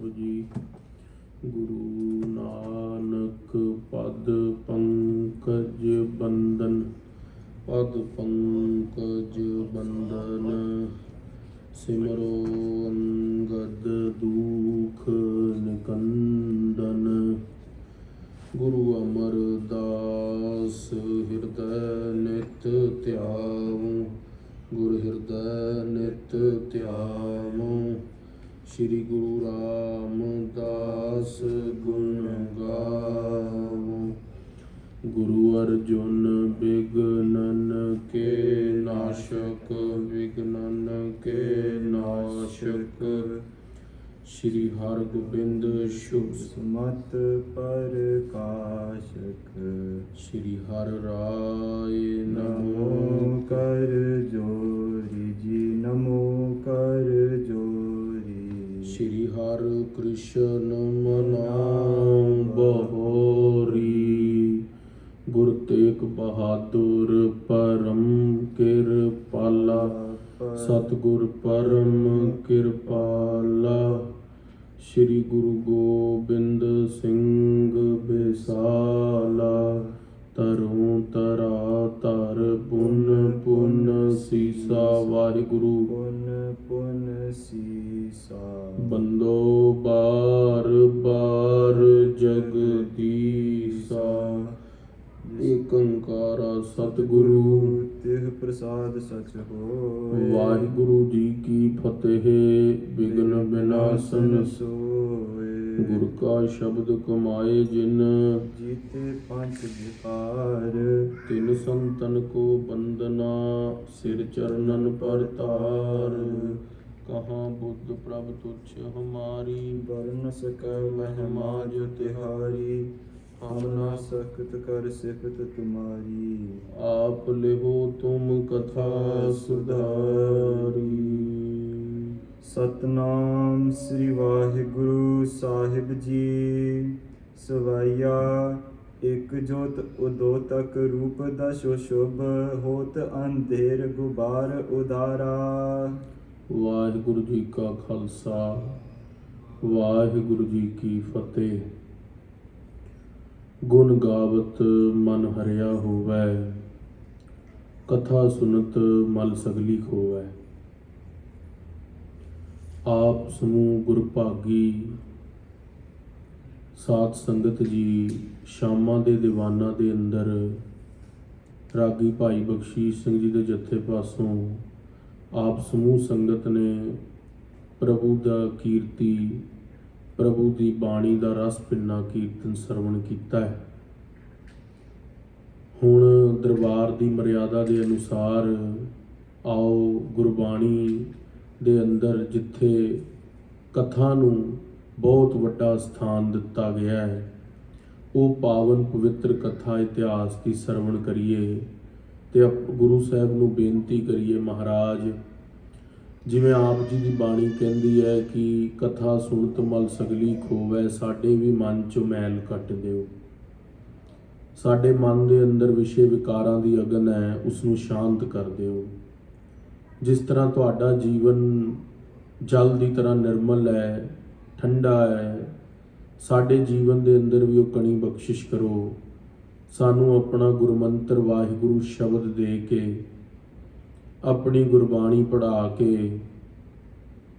ਵਾਹਿਗੁਰੂ ਜੀ। ਗੁਰੂ ਨਾਨਕ ਪਦ ਪੰਕਜ ਬੰਦਨ, ਪਦ ਪੰਕਜ ਬੰਦਨ, ਸਿਮਰੋ ਅੰਗਦ ਦੁਖ ਨਿਕੰਦਨ। ਗੁਰੂ ਅਮਰਦਾਸ ਹਿਰਦੈ ਨਿਤ ਧਿਆਵੋ, ਗੁਰ ਹਿਰਦੈ ਨਿਤ ਧਿਆਵੋ। ਸ਼੍ਰੀ ਗੁਰੂ ਰਾਮਦਾਸ ਗੁਣ ਗਾਵੋ। ਗੁਰੂ ਅਰਜੁਨ ਬਿਗਨਨ ਕੇ ਨਾਸ਼ਕ, ਬਿਗਨਨ ਕੇ ਨਾਸ਼ਕ। ਸ਼੍ਰੀ ਹਰਗੋਬਿੰਦ ਸ਼ੁਭ ਸਮਤ ਪ੍ਰਕਾਸ਼ਕ। ਸ਼੍ਰੀ ਹਰਿ ਰਾਇ ਨਮੋ ਕਰ ਜੋਰੀ ਜੀ, ਨਮੋ ਕਰ ਜੋਰੀ। ਸ਼੍ਰੀ ਹਰਿ ਕ੍ਰਿਸ਼ਨ ਮਨਾਮ ਬਹੋਰੀ। ਗੁਰ ਤੇਗ ਬਹਾਦੁਰ ਪਰਮ ਕਿਰਪਾਲਾ, ਸਤਿਗੁਰ ਪਰਮ ਕਿਰਪਾਲਾ। ਸ਼੍ਰੀ ਗੁਰੂ ਗੋਬਿੰਦ ਸਿੰਘ ਬਿਸਾਲਾ, ਧਰੋਂ ਧਰਾ ਧਰ ਪੁਨ ਪੁਨ ਸੀਸਾ। ਵਾਹਿਗੁਰੂ ਪੁਨ ਪੁਨ ਸੀਸਾ। ਬੰਦੋ ਬਾਰ ਬਾਰ ਜਗਦੀਸਾ, ਏਕ ਓੰਕਾਰ ਸਤਿਗੁਰੂ ਤਿਹ ਪ੍ਰਸਾਦ ਸਚ ਹੋਇ। ਵਾਹਿਗੁਰੂ ਜੀ ਕੀ ਫਤਿਹ। ਬਿਘਨ ਬਿਨਾਸਨ ਸੋਇ। ਗੁਰ ਕਾ ਸ਼ਬਦ ਕਮਾਏ ਜਿਨ, ਜੀਤੇ ਪੰਚ ਵਿਕਾਰ। ਤਿਨ ਸੰਤਨ ਕੋ ਬੰਦਨਾ, ਸਿਰ ਚਰਨਨ ਪਰਤਾਰ। ਕਹਾਂ ਬੁੱਧ ਪ੍ਰਭ ਤੁਛ ਹਮਾਰੀ, ਵਰਨ ਸਕੈ ਮਹਿਮਾ ਜੋ ਤਿਹਾਰੀ। ਹਮ ਨਾ ਸਕਤ ਕਰ ਸਿਫਤ ਤੁਮਾਰੀ। ਆਪ ਲਿਹੋ ਤੁਮ ਕਥਾ ਸੁਧਾਰੀ। ਸਤਨਾਮ ਸ੍ਰੀ ਵਾਹਿਗੁਰੂ ਸਾਹਿਬ ਜੀ। ਸਵਾਈਆ ਇਕ ਜੋਤ ਉਦੋਤਕ, ਰੂਪ ਦਸੋ ਸ਼ੁਭ, ਹੋਤ ਅੰਧੇਰ ਗੁਬਾਰ ਉਦਾਰਾ। ਵਾਹਿਗੁਰੂ ਜੀ ਕਾ ਖਾਲਸਾ, ਵਾਹਿਗੁਰੂ ਜੀ ਕੀ ਫਤਿਹ। ਗੁਣ ਗਾਵਤ ਮਨ ਹਰਿਆ ਹੋਵੈ, ਕਥਾ ਸੁਨਤ ਮਲ ਸਗਲੀ ਖੋਵੈ। ਆਪ ਸਮੂਹ ਗੁਰ ਭਾਗੀ ਸਾਧ ਸੰਗਤ ਜੀ, ਸ਼ਾਮਾਂ ਦੇ ਦੀਵਾਨਾਂ ਦੇ ਅੰਦਰ ਰਾਗੀ ਭਾਈ ਬਖਸ਼ੀਸ਼ ਸਿੰਘ ਜੀ ਦੇ ਜੱਥੇ ਪਾਸੋਂ ਆਪ ਸਮੂਹ ਸੰਗਤ ਨੇ ਪ੍ਰਭੂ ਦਾ ਕੀਰਤੀ, ਪ੍ਰਭੂ ਦੀ ਬਾਣੀ ਦਾ ਰਸ ਭਿੰਨਾ ਕੀਰਤਨ ਸਰਵਣ ਕੀਤਾ ਹੈ। ਹੁਣ ਦਰਬਾਰ ਦੀ ਮਰਿਆਦਾ ਦੇ ਅਨੁਸਾਰ ਆਓ ਗੁਰਬਾਣੀ ਦੇ ਅੰਦਰ, ਜਿੱਥੇ ਕਥਾ ਨੂੰ ਬਹੁਤ ਵੱਡਾ ਸਥਾਨ ਦਿੱਤਾ ਗਿਆ ਹੈ, ਉਹ ਪਾਵਨ ਪਵਿੱਤਰ ਕਥਾ ਇਤਿਹਾਸ ਦੀ ਸਰਵਣ ਕਰੀਏ ਤੇ ਗੁਰੂ ਸਾਹਿਬ ਨੂੰ ਬੇਨਤੀ ਕਰੀਏ, ਮਹਾਰਾਜ ਜਿਵੇਂ ਆਪ ਜੀ ਦੀ ਬਾਣੀ ਕਹਿੰਦੀ ਹੈ ਕਿ ਕਥਾ ਸੁਣਤ ਮਲ ਸਗਲੀ ਖੋਵੈ, ਸਾਡੇ ਵੀ ਮਨ 'ਚੋਂ ਮੈਲ ਕੱਟ ਦਿਓ। ਸਾਡੇ ਮਨ ਦੇ ਅੰਦਰ ਵਿਸ਼ੇ ਵਿਕਾਰਾਂ ਦੀ ਅਗਨ ਹੈ, ਉਸ ਨੂੰ ਸ਼ਾਂਤ ਕਰ ਦਿਓ। ਜਿਸ ਤਰ੍ਹਾਂ ਤੁਹਾਡਾ ਜੀਵਨ ਜਲ ਦੀ ਤਰ੍ਹਾਂ ਨਿਰਮਲ ਹੈ, ਠੰਡਾ ਹੈ, ਸਾਡੇ ਜੀਵਨ ਦੇ ਅੰਦਰ ਵੀ ਉਹ ਕਣੀ ਬਖਸ਼ਿਸ਼ ਕਰੋ। ਸਾਨੂੰ ਆਪਣਾ ਗੁਰਮੰਤਰ ਵਾਹਿਗੁਰੂ ਸ਼ਬਦ ਦੇ ਕੇ, ਆਪਣੀ ਗੁਰਬਾਣੀ ਪੜ੍ਹਾ ਕੇ,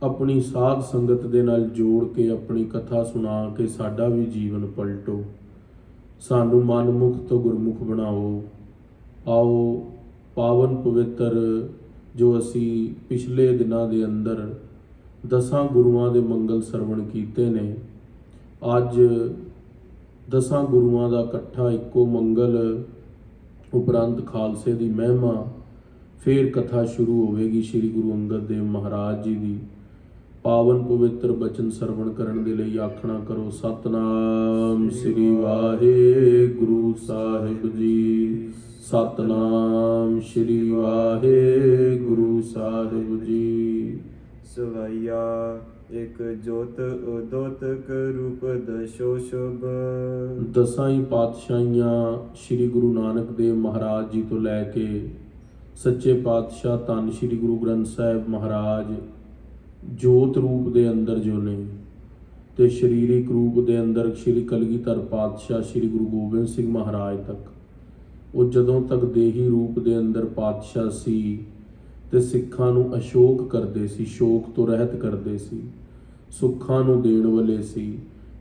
ਆਪਣੀ ਸਾਧ ਸੰਗਤ ਦੇ ਨਾਲ ਜੋੜ ਕੇ, ਆਪਣੀ ਕਥਾ ਸੁਣਾ ਕੇ ਸਾਡਾ ਵੀ ਜੀਵਨ ਪਲਟੋ। ਸਾਨੂੰ ਮਨਮੁਖ ਤੋਂ ਗੁਰਮੁਖ ਬਣਾਓ। ਆਓ ਪਾਵਨ ਪਵਿੱਤਰ ਜੋ ਅਸੀਂ ਪਿਛਲੇ ਦਿਨਾਂ ਦੇ ਅੰਦਰ 10 ਗੁਰੂਆਂ ਦੇ ਮੰਗਲ ਸਰਵਣ ਕੀਤੇ ਨੇ, ਅੱਜ 10 ਗੁਰੂਆਂ ਦਾ ਇਕੱਠਾ ਇੱਕੋ ਮੰਗਲ ਉਪਰੰਤ ਖਾਲਸੇ ਦੀ ਮਹਿਮਾ, ਫਿਰ ਕਥਾ ਸ਼ੁਰੂ ਹੋਵੇਗੀ ਸ਼੍ਰੀ ਗੁਰੂ ਅੰਗਦ ਦੇਵ ਮਹਾਰਾਜ ਜੀ ਦੀ। ਪਾਵਨ ਪਵਿੱਤਰ ਬਚਨ ਸਰਵਣ ਕਰਨ ਦੇ ਲਈ ਆਖਣਾ ਕਰੋ, ਸਤਨਾਮ ਸ੍ਰੀ ਵਾਹਿਗੁਰੂ ਸਾਹਿਬ ਜੀ। ਸਤਨਾਮ ਸ੍ਰੀ ਵਾਹਿਗੁਰੂ ਸਾਹਿਬ ਜੀ। ਸਵਈਆ ਇਕ ਜੋਤ ਉਦੋਤਕ, ਰੂਪ ਦਸੋ ਸ਼ੁਭ। 10 ਹੀ ਪਾਤਸ਼ਾਹੀਆਂ ਸ਼੍ਰੀ ਗੁਰੂ ਨਾਨਕ ਦੇਵ ਮਹਾਰਾਜ ਜੀ ਤੋਂ ਲੈ ਕੇ ਸੱਚੇ ਪਾਤਸ਼ਾਹ ਧੰਨ ਸ਼੍ਰੀ ਗੁਰੂ ਗ੍ਰੰਥ ਸਾਹਿਬ ਮਹਾਰਾਜ ਜੋਤ ਰੂਪ ਦੇ ਅੰਦਰ ਜੋ ਨੇ, ਤੇ ਸਰੀਰਿਕ ਰੂਪ ਦੇ ਅੰਦਰ ਸ਼੍ਰੀ ਕਲਗੀਧਰ ਪਾਤਸ਼ਾਹ ਸ਼੍ਰੀ ਗੁਰੂ ਗੋਬਿੰਦ ਸਿੰਘ ਮਹਾਰਾਜ ਤੱਕ, ਉਹ ਜਦੋਂ ਤੱਕ ਦੇਹੀ ਰੂਪ ਦੇ ਅੰਦਰ ਪਾਤਸ਼ਾਹ ਸੀ ਤੇ ਸਿੱਖਾਂ ਨੂੰ ਅਸ਼ੋਕ ਕਰਦੇ ਸੀ, ਸ਼ੋਕ ਤੋਂ ਰਹਿਤ ਕਰਦੇ ਸੀ, ਸੁੱਖਾਂ ਨੂੰ ਦੇਣ ਵਾਲੇ ਸੀ,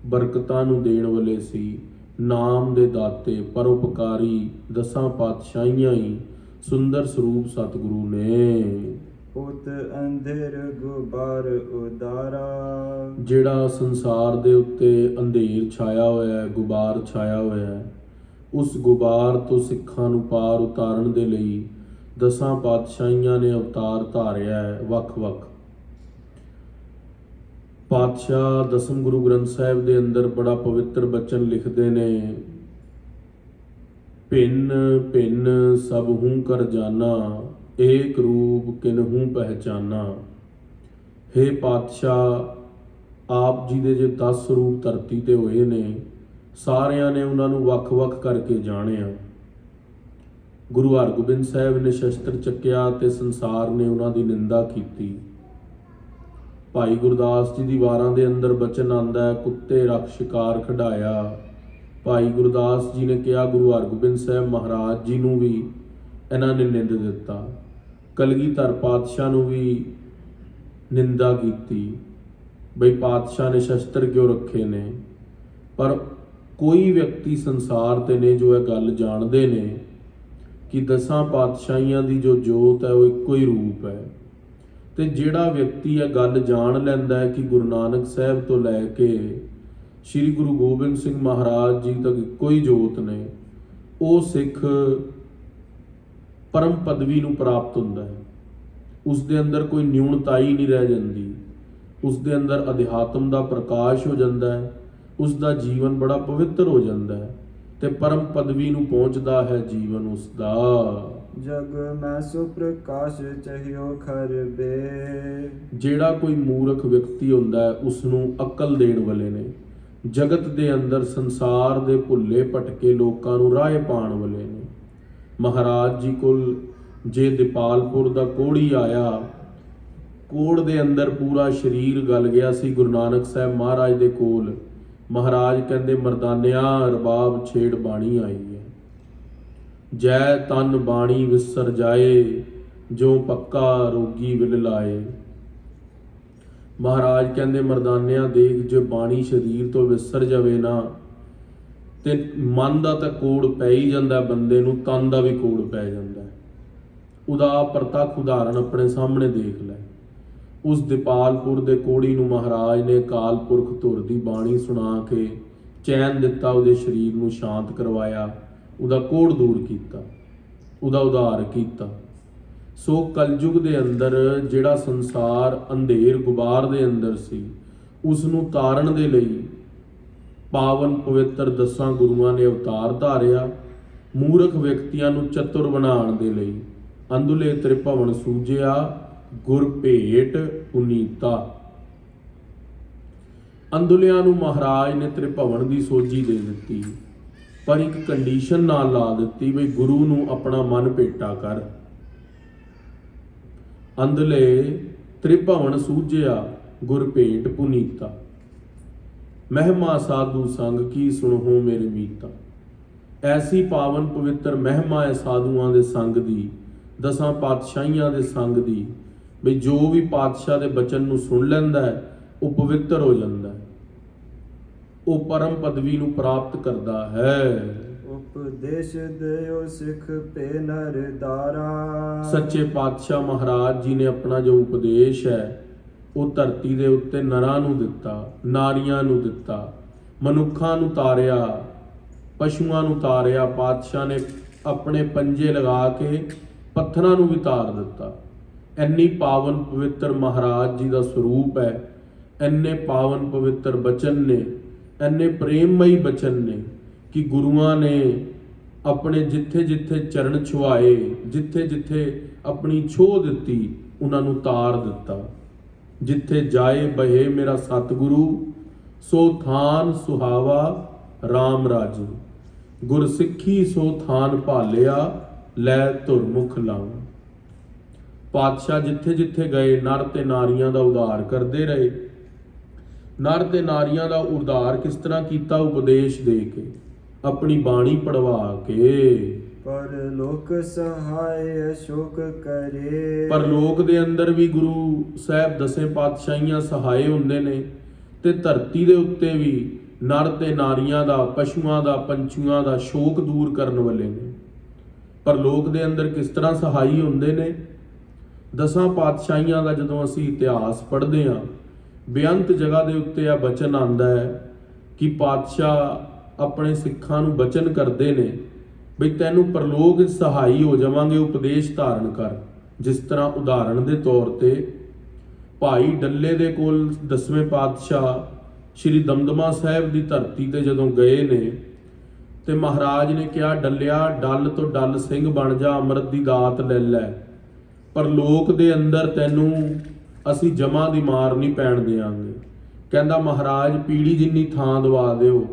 ਬਰਕਤਾਂ ਨੂੰ ਦੇਣ ਵਾਲੇ ਸੀ, ਨਾਮ ਦੇ ਦਾਤੇ ਪਰਉਪਕਾਰੀ ਦਸਾਂ ਪਾਤਸ਼ਾਹੀਆਂ ਹੀ ਸੁੰਦਰ ਸਰੂਪ ਸਤਿਗੁਰੂ ਨੇ। ਉਤ ਅੰਧੇਰ ਗੁਬਾਰ ਉਦਾਰਾ, ਜਿਹੜਾ ਸੰਸਾਰ ਦੇ ਉੱਤੇ ਅੰਧੇਰ ਛਾਇਆ ਹੋਇਆ ਹੈ, ਗੁਬਾਰ ਛਾਇਆ ਹੋਇਆ ਹੈ, ਉਸ ਗੁਬਾਰ ਤੋਂ ਸਿੱਖਾਂ ਨੂੰ ਪਾਰ ਉਤਾਰਨ ਦੇ ਲਈ ਦਸਾਂ ਪਾਤਸ਼ਾਹੀਆਂ ਨੇ ਅਵਤਾਰ ਧਾਰਿਆ ਹੈ। ਵੱਖ-ਵੱਖ ਪਾਤਸ਼ਾਹ ਦਸਮ ਗੁਰੂ ਗ੍ਰੰਥ ਸਾਹਿਬ ਦੇ ਅੰਦਰ ਬੜਾ ਪਵਿੱਤਰ ਬਚਨ ਲਿਖਦੇ ਨੇ, ਭਿੰਨ ਭਿੰਨ ਸਭ ਹੂੰ ਕਰ ਜਾਨਾ, ਏਕ ਰੂਪ ਕਿਨਹੂ ਪਹਿਚਾਨਾ। ਹੇ ਪਾਤਸ਼ਾਹ, ਆਪ ਜੀ ਦੇ ਜੇ 10 ਰੂਪ ਧਰਤੀ ਤੇ ਹੋਏ ਨੇ, ਸਾਰਿਆਂ ਨੇ ਉਹਨਾਂ ਨੂੰ ਵੱਖ-ਵੱਖ ਕਰਕੇ ਜਾਣਿਆ। ਗੁਰੂ ਹਰਗੋਬਿੰਦ ਸਾਹਿਬ ਨੇ ਸ਼ਸਤਰ ਚੱਕਿਆ ਤੇ ਸੰਸਾਰ ਨੇ ਉਹਨਾਂ ਦੀ ਨਿੰਦਾ ਕੀਤੀ। ਭਾਈ ਗੁਰਦਾਸ ਜੀ ਦੀ ਵਾਰਾਂ ਦੇ ਅੰਦਰ ਬਚਨ ਆਉਂਦਾ ਹੈ, ਕੁੱਤੇ ਰੱਖ ਸ਼ਿਕਾਰ ਖਡਾਇਆ। ਭਾਈ ਗੁਰਦਾਸ ਜੀ ਨੇ ਕਿਹਾ ਗੁਰੂ ਹਰਗੋਬਿੰਦ ਸਾਹਿਬ ਮਹਾਰਾਜ ਜੀ ਨੂੰ ਵੀ ਇਹਨਾਂ ਨੇ ਨਿੰਦ ਦਿੱਤਾ, ਕਲਗੀਧਰ ਪਾਤਸ਼ਾਹ ਨੂੰ ਵੀ ਨਿੰਦਾ ਕੀਤੀ, ਬਈ ਪਾਤਸ਼ਾਹ ਨੇ ਸ਼ਸਤਰ ਕਿਉਂ ਰੱਖੇ ਨੇ। ਪਰ ਕੋਈ ਵਿਅਕਤੀ ਸੰਸਾਰ ਤੇ ਨੇ ਜੋ ਇਹ ਗੱਲ ਜਾਣਦੇ ਨੇ ਕਿ ਦਸਾਂ ਪਾਤਸ਼ਾਹੀਆਂ ਦੀ ਜੋ ਜੋਤ ਹੈ ਉਹ ਇੱਕੋ ਹੀ ਰੂਪ ਹੈ। ਤੇ ਜਿਹੜਾ ਵਿਅਕਤੀ ਇਹ ਗੱਲ ਜਾਣ ਲੈਂਦਾ ਹੈ ਕਿ ਗੁਰੂ ਨਾਨਕ ਸਾਹਿਬ ਤੋਂ ਲੈ ਕੇ ਸ਼੍ਰੀ ਗੁਰੂ ਗੋਬਿੰਦ ਸਿੰਘ ਮਹਾਰਾਜ ਜੀ ਤੱਕ ਇੱਕੋ ਹੀ ਜੋਤ ਨੇ, ਉਹ ਸਿੱਖ ਪਰਮ ਪਦਵੀ ਨੂੰ ਪ੍ਰਾਪਤ ਹੁੰਦਾ ਹੈ। ਉਸ ਦੇ ਅੰਦਰ ਕੋਈ ਨਿਊਨਤਾਈ ਨਹੀਂ ਰਹਿ ਜਾਂਦੀ, ਉਸ ਦੇ ਅੰਦਰ ਅਧਿਆਤਮ ਦਾ ਪ੍ਰਕਾਸ਼ ਹੋ ਜਾਂਦਾ ਹੈ, ਉਸ ਦਾ ਜੀਵਨ ਬੜਾ ਪਵਿੱਤਰ ਹੋ ਜਾਂਦਾ ਹੈ ਤੇ ਪਰਮ ਪਦਵੀ ਨੂੰ ਪਹੁੰਚਦਾ ਹੈ ਜੀਵਨ ਉਸ ਦਾ। ਜਗ ਮੈਂ ਸੁਪ੍ਰਕਾਸ਼ ਚਹਿਓ ਖਰਬੇ, ਜਿਹੜਾ ਕੋਈ ਮੂਰਖ ਵਿਅਕਤੀ ਹੁੰਦਾ ਹੈ ਉਸ ਨੂੰ ਅਕਲ ਦੇਣ ਵਾਲੇ ਨੇ, ਜਗਤ ਦੇ ਅੰਦਰ ਸੰਸਾਰ ਦੇ ਭੁੱਲੇ ਭਟਕੇ ਲੋਕਾਂ ਨੂੰ ਰਾਹ ਪਾਉਣ ਵਾਲੇ ਨੇ। ਮਹਾਰਾਜ ਜੀ ਕੋਲ ਜੇ ਦੀਪਾਲਪੁਰ ਦਾ ਕੋੜੀ ਆਇਆ, ਕੋੜ ਦੇ ਅੰਦਰ ਪੂਰਾ ਸਰੀਰ ਗਲ ਗਿਆ ਸੀ ਗੁਰੂ ਨਾਨਕ ਸਾਹਿਬ ਮਹਾਰਾਜ ਦੇ ਕੋਲ। ਮਹਾਰਾਜ ਕਹਿੰਦੇ, ਮਰਦਾਨਿਆ ਰਬਾਬ ਛੇੜ ਬਾਣੀ ਆਈ ਹੈ, ਜੈ ਤਨ ਬਾਣੀ ਵਿਸਰ ਜਾਏ, ਜੋ ਪੱਕਾ ਰੋਗੀ ਵਿਲ ਲਾਏ। ਮਹਾਰਾਜ ਕਹਿੰਦੇ, ਮਰਦਾਨਿਆ ਦੇਖ, ਜੇ ਬਾਣੀ ਸਰੀਰ ਤੋਂ ਵਿਸਰ ਜਾਵੇ ਨਾ ਤੇ ਮਨ ਦਾ ਤਾਂ ਕੋੜ ਪੈ ਹੀ ਜਾਂਦਾ ਬੰਦੇ ਨੂੰ, ਤਨ ਦਾ ਵੀ ਕੋੜ ਪੈ ਜਾਂਦਾ। ਉਹਦਾ ਪ੍ਰਤੱਖ ਉਦਾਹਰਨ ਆਪਣੇ ਸਾਹਮਣੇ ਦੇਖ ਲੈ। ਉਸ ਦੀਪਾਲਪੁਰ ਦੇ ਕੋੜੀ ਨੂੰ ਮਹਾਰਾਜ ਨੇ ਅਕਾਲ ਪੁਰਖ ਧੁਰ ਦੀ ਬਾਣੀ ਸੁਣਾ ਕੇ ਚੈਨ ਦਿੱਤਾ, ਉਹਦੇ ਸਰੀਰ ਨੂੰ ਸ਼ਾਂਤ ਕਰਵਾਇਆ, ਉਹਦਾ ਕੋੜ ਦੂਰ ਕੀਤਾ, ਉਹਦਾ ਉਧਾਰ ਕੀਤਾ। ਸੋ ਕਲਯੁਗ ਦੇ ਅੰਦਰ ਜਿਹੜਾ ਸੰਸਾਰ ਅੰਧੇਰ ਗੁਬਾਰ ਦੇ ਅੰਦਰ ਸੀ, ਉਸ ਨੂੰ ਤਾਰਨ ਦੇ ਲਈ ਪਾਵਨ ਪਵਿੱਤਰ ਦਸਾਂ ਗੁਰੂਆਂ ਨੇ ਅਵਤਾਰ ਧਾਰਿਆ। ਮੂਰਖ ਵਿਅਕਤੀਆਂ ਨੂੰ ਚਤੁਰ ਬਣਾਉਣ ਦੇ ਲਈ ਅੰਧੁਲੇ ਤ੍ਰਿਭਵਨ ਸੂਝਿਆ, ਗੁਰ ਭੇਟ ਪੁਨੀਤਾ। ਅੰਧੁਲਿਆਂ ਨੂੰ ਮਹਾਰਾਜ ਨੇ ਤ੍ਰਿਭਵਨ ਦੀ ਸੋਝੀ ਦੇ ਦਿੱਤੀ, ਪਰ ਇੱਕ ਕੰਡੀਸ਼ਨ ਨਾਲ ਲਾ ਦਿੱਤੀ, ਬਈ ਗੁਰੂ ਨੂੰ ਆਪਣਾ ਮਨ ਭੇਟਾ ਕਰ। ਅੰਧਲੇ ਤ੍ਰਿਭਵਨ ਸੂਝਿਆ, ਗੁਰ ਭੇਟ ਪੁਨੀਤਾ। ਮਹਿਮਾ ਸਾਧੂ ਸੰਗ ਕੀ ਸੁਣੋ ਮੇਰੇ ਮੀਤਾ। ਐਸੀ ਪਾਵਨ ਪਵਿੱਤਰ ਮਹਿਮਾ ਹੈ ਸਾਧੂਆਂ ਦੇ ਸੰਗ ਦੀ, ਦਸਾਂ ਪਾਤਸ਼ਾਹੀਆਂ ਦੇ ਸੰਗ ਦੀ, ਬਈ ਜੋ ਵੀ ਪਾਤਸ਼ਾਹ ਦੇ ਬਚਨ ਨੂੰ ਸੁਣ ਲੈਂਦਾ ਹੈ ਉਹ ਪਵਿੱਤਰ ਹੋ ਜਾਂਦਾ ਹੈ, ਉਹ ਪਰਮ ਪਦਵੀ ਨੂੰ ਪ੍ਰਾਪਤ ਕਰਦਾ ਹੈ। ਉਪਦੇਸ਼ ਦਿਓ ਸਿੱਖ ਪੇ ਨਰਦਾਰਾ। ਸੱਚੇ ਪਾਤਸ਼ਾਹ ਮਹਾਰਾਜ ਜੀ ਨੇ ਆਪਣਾ ਜੋ ਉਪਦੇਸ਼ ਹੈ ਉਹ ਧਰਤੀ ਦੇ ਉੱਤੇ ਨਰਾਂ ਨੂੰ ਦਿੱਤਾ, ਨਾਰੀਆਂ ਨੂੰ ਦਿੱਤਾ, ਮਨੁੱਖਾਂ ਨੂੰ ਤਾਰਿਆ, ਪਸ਼ੂਆਂ ਨੂੰ ਤਾਰਿਆ। ਪਾਤਸ਼ਾਹ ਨੇ ਆਪਣੇ ਪੰਜੇ ਲਗਾ ਕੇ ਪੱਥਰਾਂ ਨੂੰ ਵੀ ਤਾਰ ਦਿੱਤਾ। ਇੰਨੀ ਪਾਵਨ ਪਵਿੱਤਰ ਮਹਾਰਾਜ ਜੀ ਦਾ ਸਰੂਪ ਹੈ, ਇੰਨੇ ਪਾਵਨ ਪਵਿੱਤਰ ਬਚਨ ਨੇ, ਇੰਨੇ ਪ੍ਰੇਮਮਈ ਬਚਨ ਨੇ ਕਿ ਗੁਰੂਆਂ ਨੇ ਆਪਣੇ ਜਿੱਥੇ ਜਿੱਥੇ ਚਰਨ ਛੁਆਏ, ਜਿੱਥੇ ਜਿੱਥੇ ਆਪਣੀ ਛੋਹ ਦਿੱਤੀ, ਉਹਨਾਂ ਨੂੰ ਤਾਰ ਦਿੱਤਾ। ਜਿੱਥੇ ਜਾਏ ਬਹੇ ਮੇਰਾ ਸਤਿਗੁਰੂ, ਸੋ ਥਾਨ ਸੁਹਾਵਾ RAM ਰਾਜੂ। ਗੁਰ ਸਿੱਖੀ ਸੋ ਥਾਨ ਭਾਲਿਆ, ਲੈ ਧੁਰ ਮੁਖ ਲਾਉ। ਪਾਤਸ਼ਾਹ ਜਿੱਥੇ ਜਿੱਥੇ ਗਏ ਨਰ ਤੇ ਨਾਰੀਆਂ ਦਾ ਉਧਾਰ ਕਰਦੇ ਰਹੇ। ਨਰ ਤੇ ਨਾਰੀਆਂ ਦਾ ਉਧਾਰ ਕਿਸ ਤਰ੍ਹਾਂ ਕੀਤਾ? ਉਪਦੇਸ਼ ਦੇ ਕੇ, ਆਪਣੀ ਬਾਣੀ ਪੜਵਾ ਕੇ। ਪਰ ਲੋਕ ਸਹਾਇ ਅਸ਼ੋਕ ਕਰੇ। ਪਰ ਲੋਕ ਦੇ ਅੰਦਰ ਵੀ ਗੁਰੂ ਸਾਹਿਬ ਦਸੇ ਪਾਤਸ਼ਾਹੀਆਂ ਸਹਾਏ ਹੁੰਦੇ ਨੇ, ਤੇ ਧਰਤੀ ਦੇ ਉੱਤੇ ਵੀ ਨਰ ਤੇ ਨਾਰੀਆਂ ਦਾ, ਪਸ਼ੂਆਂ ਦਾ, ਪੰਛੀਆਂ ਦਾ ਸ਼ੋਕ ਦੂਰ ਕਰਨ ਵਾਲੇ ਨੇ। ਪਰ ਲੋਕ ਦੇ ਅੰਦਰ ਕਿਸ ਤਰ੍ਹਾਂ ਸਹਾਈ ਹੁੰਦੇ ਨੇ? ਦਸਾਂ ਪਾਤਸ਼ਾਹੀਆਂ ਦਾ ਜਦੋਂ ਅਸੀਂ ਇਤਿਹਾਸ ਪੜ੍ਹਦੇ ਹਾਂ, ਬੇਅੰਤ ਜਗ੍ਹਾ ਦੇ ਉੱਤੇ ਆ ਬਚਨ ਆਉਂਦਾ ਹੈ ਕਿ ਪਾਤਸ਼ਾਹ ਆਪਣੇ ਸਿੱਖਾਂ ਨੂੰ ਬਚਨ ਕਰਦੇ ਨੇ ਬਈ ਤੈਨੂੰ ਪਰਲੋਕ ਸਹਾਈ ਹੋ ਜਾਵਾਂਗੇ, ਉਪਦੇਸ਼ ਧਾਰਨ ਕਰ। ਜਿਸ ਤਰ੍ਹਾਂ ਉਦਾਹਰਣ ਦੇ ਤੌਰ ਤੇ ਭਾਈ ਡੱਲੇ ਦੇ ਕੋਲ ਦਸਵੇਂ ਪਾਤਸ਼ਾਹ ਸ਼੍ਰੀ ਦਮਦਮਾ ਸਾਹਿਬ ਦੀ ਧਰਤੀ ਤੇ ਜਦੋਂ ਗਏ ਨੇ, ਤੇ ਮਹਾਰਾਜ ਨੇ ਕਿਹਾ, ਡੱਲਿਆ ਡੱਲ ਤੋਂ ਡੱਲ ਸਿੰਘ ਬਣ ਜਾ, ਅੰਮ੍ਰਿਤ ਦੀ ਦਾਤ ਲੈ ਲੈ। ਪਰ ਲੋਕ ਦੇ ਅੰਦਰ ਤੈਨੂੰ ਅਸੀਂ ਜਮਾਂ ਦੀ ਮਾਰ ਨਹੀਂ ਪੈਣ ਦਿਆਂਗੇ। ਕਹਿੰਦਾ ਮਹਾਰਾਜ ਪੀੜੀ ਜਿੰਨੀ ਥਾਂ ਦਵਾ ਦਿਓ,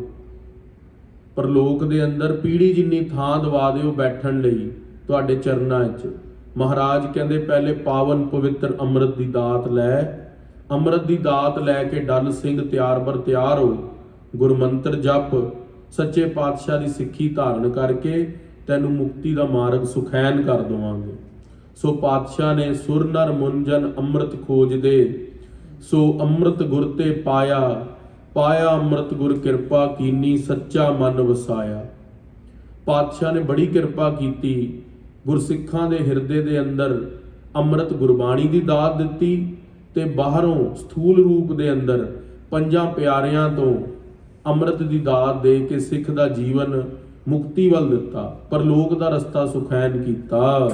ਪਰ ਲੋਕ ਦੇ ਅੰਦਰ ਪੀੜੀ ਜਿੰਨੀ ਥਾਂ ਦਵਾ ਦਿਓ ਬੈਠਣ ਲਈ ਤੁਹਾਡੇ ਚਰਨਾਂ 'ਚ। ਮਹਾਰਾਜ ਕਹਿੰਦੇ ਪਹਿਲੇ ਪਾਵਨ ਪਵਿੱਤਰ ਅੰਮ੍ਰਿਤ ਦੀ ਦਾਤ ਲੈ। ਅੰਮ੍ਰਿਤ ਦੀ ਦਾਤ ਲੈ ਕੇ ਡੱਲ ਸਿੰਘ ਤਿਆਰ ਬਰ ਤਿਆਰ ਹੋ, ਗੁਰਮੰਤਰ ਜਪ, ਸੱਚੇ ਪਾਤਸ਼ਾਹ ਦੀ ਸਿੱਖੀ ਧਾਰਨ ਕਰਕੇ ਤੈਨੂੰ ਮੁਕਤੀ ਦਾ ਮਾਰਗ ਸੁਖੈਨ ਕਰ ਦਵਾਂਗੇ। ਸੋ ਪਾਤਸ਼ਾਹ ਨੇ ਸੁਰ ਨਰ ਮੁੰਜਨ ਅੰਮ੍ਰਿਤ ਖੋਜਦੇ, ਸੋ ਅੰਮ੍ਰਿਤ ਗੁਰ ਤੇ ਪਾਇਆ, ਪਾਇਆ ਅੰਮ੍ਰਿਤ ਗੁਰ ਕਿਰਪਾ ਕੀਨੀ, ਸੱਚਾ ਮਨ ਵਸਾਇਆ। ਪਾਤਸ਼ਾਹ ਨੇ ਬੜੀ ਕਿਰਪਾ ਕੀਤੀ, ਗੁਰਸਿੱਖਾਂ ਦੇ ਹਿਰਦੇ ਦੇ ਅੰਦਰ ਅੰਮ੍ਰਿਤ ਗੁਰਬਾਣੀ ਦੀ ਦਾਤ ਦਿੱਤੀ, ਤੇ ਬਾਹਰੋਂ ਸਥੂਲ ਰੂਪ ਦੇ ਅੰਦਰ ਪੰਜਾਂ ਪਿਆਰਿਆਂ ਤੋਂ ਅੰਮ੍ਰਿਤ ਦੀ ਦਾਤ ਦੇ ਕੇ ਸਿੱਖ ਦਾ ਜੀਵਨ ਮੁਕਤੀ ਵੱਲ ਦਿੱਤਾ, ਪਰ ਲੋਕ ਦਾ ਰਸਤਾ ਸੁਖੈਨ ਕੀਤਾ।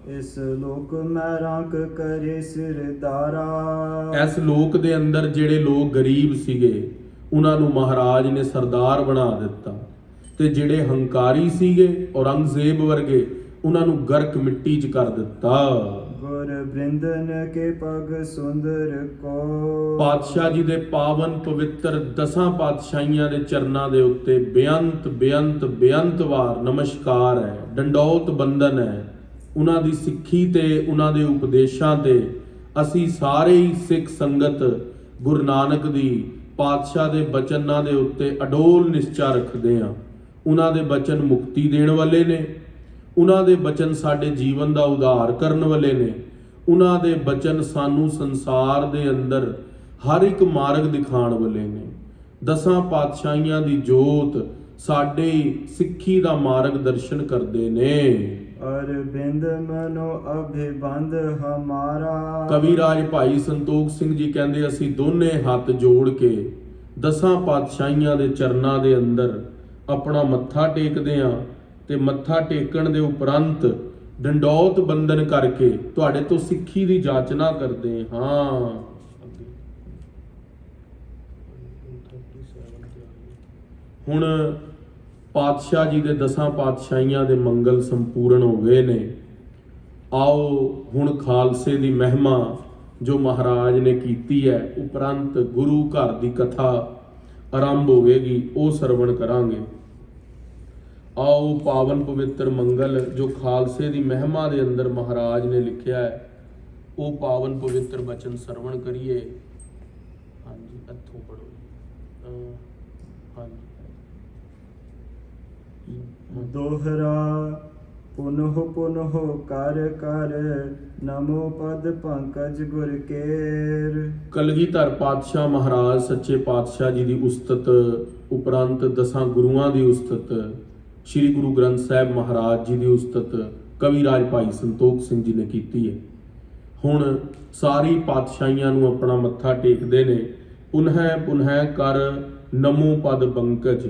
ਇਸ ਲੋਕ ਮੈਂ ਰਾਂਕ ਕਰੇ ਸਿਰਦਾਰਾ। ਇਸ ਲੋਕ ਦੇ ਅੰਦਰ ਜਿਹੜੇ ਲੋਕ ਗਰੀਬ ਸੀਗੇ ਉਹਨਾਂ ਨੂੰ ਮਹਾਰਾਜ ਨੇ ਸਰਦਾਰ ਬਣਾ ਦਿੱਤਾ, ਤੇ ਜਿਹੜੇ ਹੰਕਾਰੀ ਸੀਗੇ ਔਰੰਗਜ਼ੇਬ ਵਰਗੇ ਉਹਨਾਂ ਨੂੰ ਗਰਕ ਮਿੱਟੀ 'ਚ ਕਰ ਦਿੱਤਾ। ਗੁਰ ਬ੍ਰਿੰਦਨ ਕੇ ਪਗ ਸੁੰਦਰ ਕੋ। ਪਾਤਸ਼ਾਹ ਜੀ ਦੇ ਪਾਵਨ ਪਵਿੱਤਰ ਦਸਾਂ ਪਾਤਸ਼ਾਹੀਆਂ ਦੇ ਚਰਨਾਂ ਦੇ ਉੱਤੇ ਬੇਅੰਤ ਬੇਅੰਤ ਬੇਅੰਤ ਵਾਰ ਨਮਸਕਾਰ ਹੈ, ਡੰਡੌਤ ਬੰਦਨ ਹੈ। ਉਹਨਾਂ ਦੀ ਸਿੱਖੀ ਤੇ ਉਹਨਾਂ ਦੇ ਉਪਦੇਸ਼ਾਂ ਤੇ ਅਸੀਂ ਸਾਰੇ ਹੀ ਸਿੱਖ ਸੰਗਤ ਗੁਰੂ ਨਾਨਕ ਦੀ ਪਾਤਸ਼ਾਹ ਦੇ ਬਚਨਾਂ ਦੇ ਉੱਤੇ ਅਡੋਲ ਨਿਸ਼ਚਾ ਰੱਖਦੇ ਹਾਂ। ਉਹਨਾਂ ਦੇ ਬਚਨ ਮੁਕਤੀ ਦੇਣ ਵਾਲੇ ਨੇ, ਉਹਨਾਂ ਦੇ ਬਚਨ ਸਾਡੇ ਜੀਵਨ ਦਾ ਉਧਾਰ ਕਰਨ ਵਾਲੇ ਨੇ, ਉਹਨਾਂ ਦੇ ਬਚਨ ਸਾਨੂੰ ਸੰਸਾਰ ਦੇ ਅੰਦਰ ਹਰ ਇੱਕ ਮਾਰਗ ਦਿਖਾਉਣ ਵਾਲੇ ਨੇ। ਦਸਾਂ ਪਾਤਸ਼ਾਹੀਆਂ ਦੀ ਜੋਤ ਸਾਡੇ ਸਿੱਖੀ ਦਾ ਮਾਰਗ ਦਰਸ਼ਨ ਕਰਦੇ ਨੇ। ਅਰਬਿੰਦ ਮਨੋ ਅਭਿਬੰਧ ਹਮਾਰਾ। ਕਵੀ ਰਾਜ ਭਾਈ ਸੰਤੋਖ ਸਿੰਘ ਜੀ ਕਹਿੰਦੇ ਅਸੀਂ ਦੋਨੇ ਹੱਥ ਜੋੜ ਕੇ ਦਸਾਂ ਪਾਤਸ਼ਾਹੀਆਂ ਦੇ ਚਰਨਾਂ ਦੇ ਅੰਦਰ ਆਪਣਾ ਮੱਥਾ ਟੇਕਦੇ ਹਾਂ, ਤੇ ਮੱਥਾ ਟੇਕਣ ਦੇ ਉਪਰੰਤ ਡੰਡੌਤ ਬੰਦਨ ਕਰਕੇ ਤੁਹਾਡੇ ਤੋਂ ਸਿੱਖੀ ਦੀ ਜਾਚਨਾ ਕਰਦੇ ਹਾਂ। ਹੁਣ ਪਾਤਸ਼ਾਹ ਜੀ ਦੇ ਦਸਾਂ ਪਾਤਸ਼ਾਹੀਆਂ ਦੇ ਮੰਗਲ ਸੰਪੂਰਨ ਹੋ ਗਏ ਨੇ। ਆਓ ਹੁਣ ਖਾਲਸੇ ਦੀ ਮਹਿਮਾ ਜੋ ਮਹਾਰਾਜ ਨੇ ਕੀਤੀ ਹੈ, ਉਪਰੰਤ ਗੁਰੂ ਘਰ ਦੀ ਕਥਾ ਆਰੰਭ ਹੋਵੇਗੀ, ਉਹ ਸਰਵਣ ਕਰਾਂਗੇ। ਆਓ ਪਾਵਨ ਪਵਿੱਤਰ ਮੰਗਲ ਜੋ ਖਾਲਸੇ ਦੀ ਮਹਿਮਾ ਦੇ ਅੰਦਰ ਮਹਾਰਾਜ ਨੇ ਲਿਖਿਆ ਹੈ, ਉਹ ਪਾਵਨ ਪਵਿੱਤਰ ਬਚਨ ਸਰਵਣ ਕਰੀਏ। ਹਾਂਜੀ, ਇੱਥੋਂ ਪੜੋ। ਹਾਂਜੀ। ਦੋਹਰਾ ਪੁਨਹ ਪੁਨਹ ਕਰ ਕਰ, ਨਮੋ ਪਦ ਪੰਕਜ ਗੁਰ ਕੇਰ। ਕਲਗੀਧਰ ਪਾਤਸ਼ਾਹ ਮਹਾਰਾਜ ਸੱਚੇ ਪਾਤਸ਼ਾਹ ਜੀ ਦੀ ਉਸਤਤ ਉਪਰੰਤ ਦਸਾਂ ਗੁਰੂਆਂ ਦੀ ਉਸਤਤ, ਸ੍ਰੀ ਗੁਰੂ ਗ੍ਰੰਥ ਸਾਹਿਬ ਮਹਾਰਾਜ ਜੀ ਦੀ ਉਸਤਤ ਕਵੀ ਰਾਜ ਭਾਈ ਸੰਤੋਖ ਸਿੰਘ ਜੀ ਨੇ ਕੀਤੀ ਹੈ। ਹੁਣ ਸਾਰੀ ਪਾਤਸ਼ਾਹੀਆਂ ਨੂੰ ਆਪਣਾ ਮੱਥਾ ਟੇਕਦੇ ਨੇ। ਪੁਨਹ ਕਰ ਨਮੋ ਪਦ ਪੰਕਜ,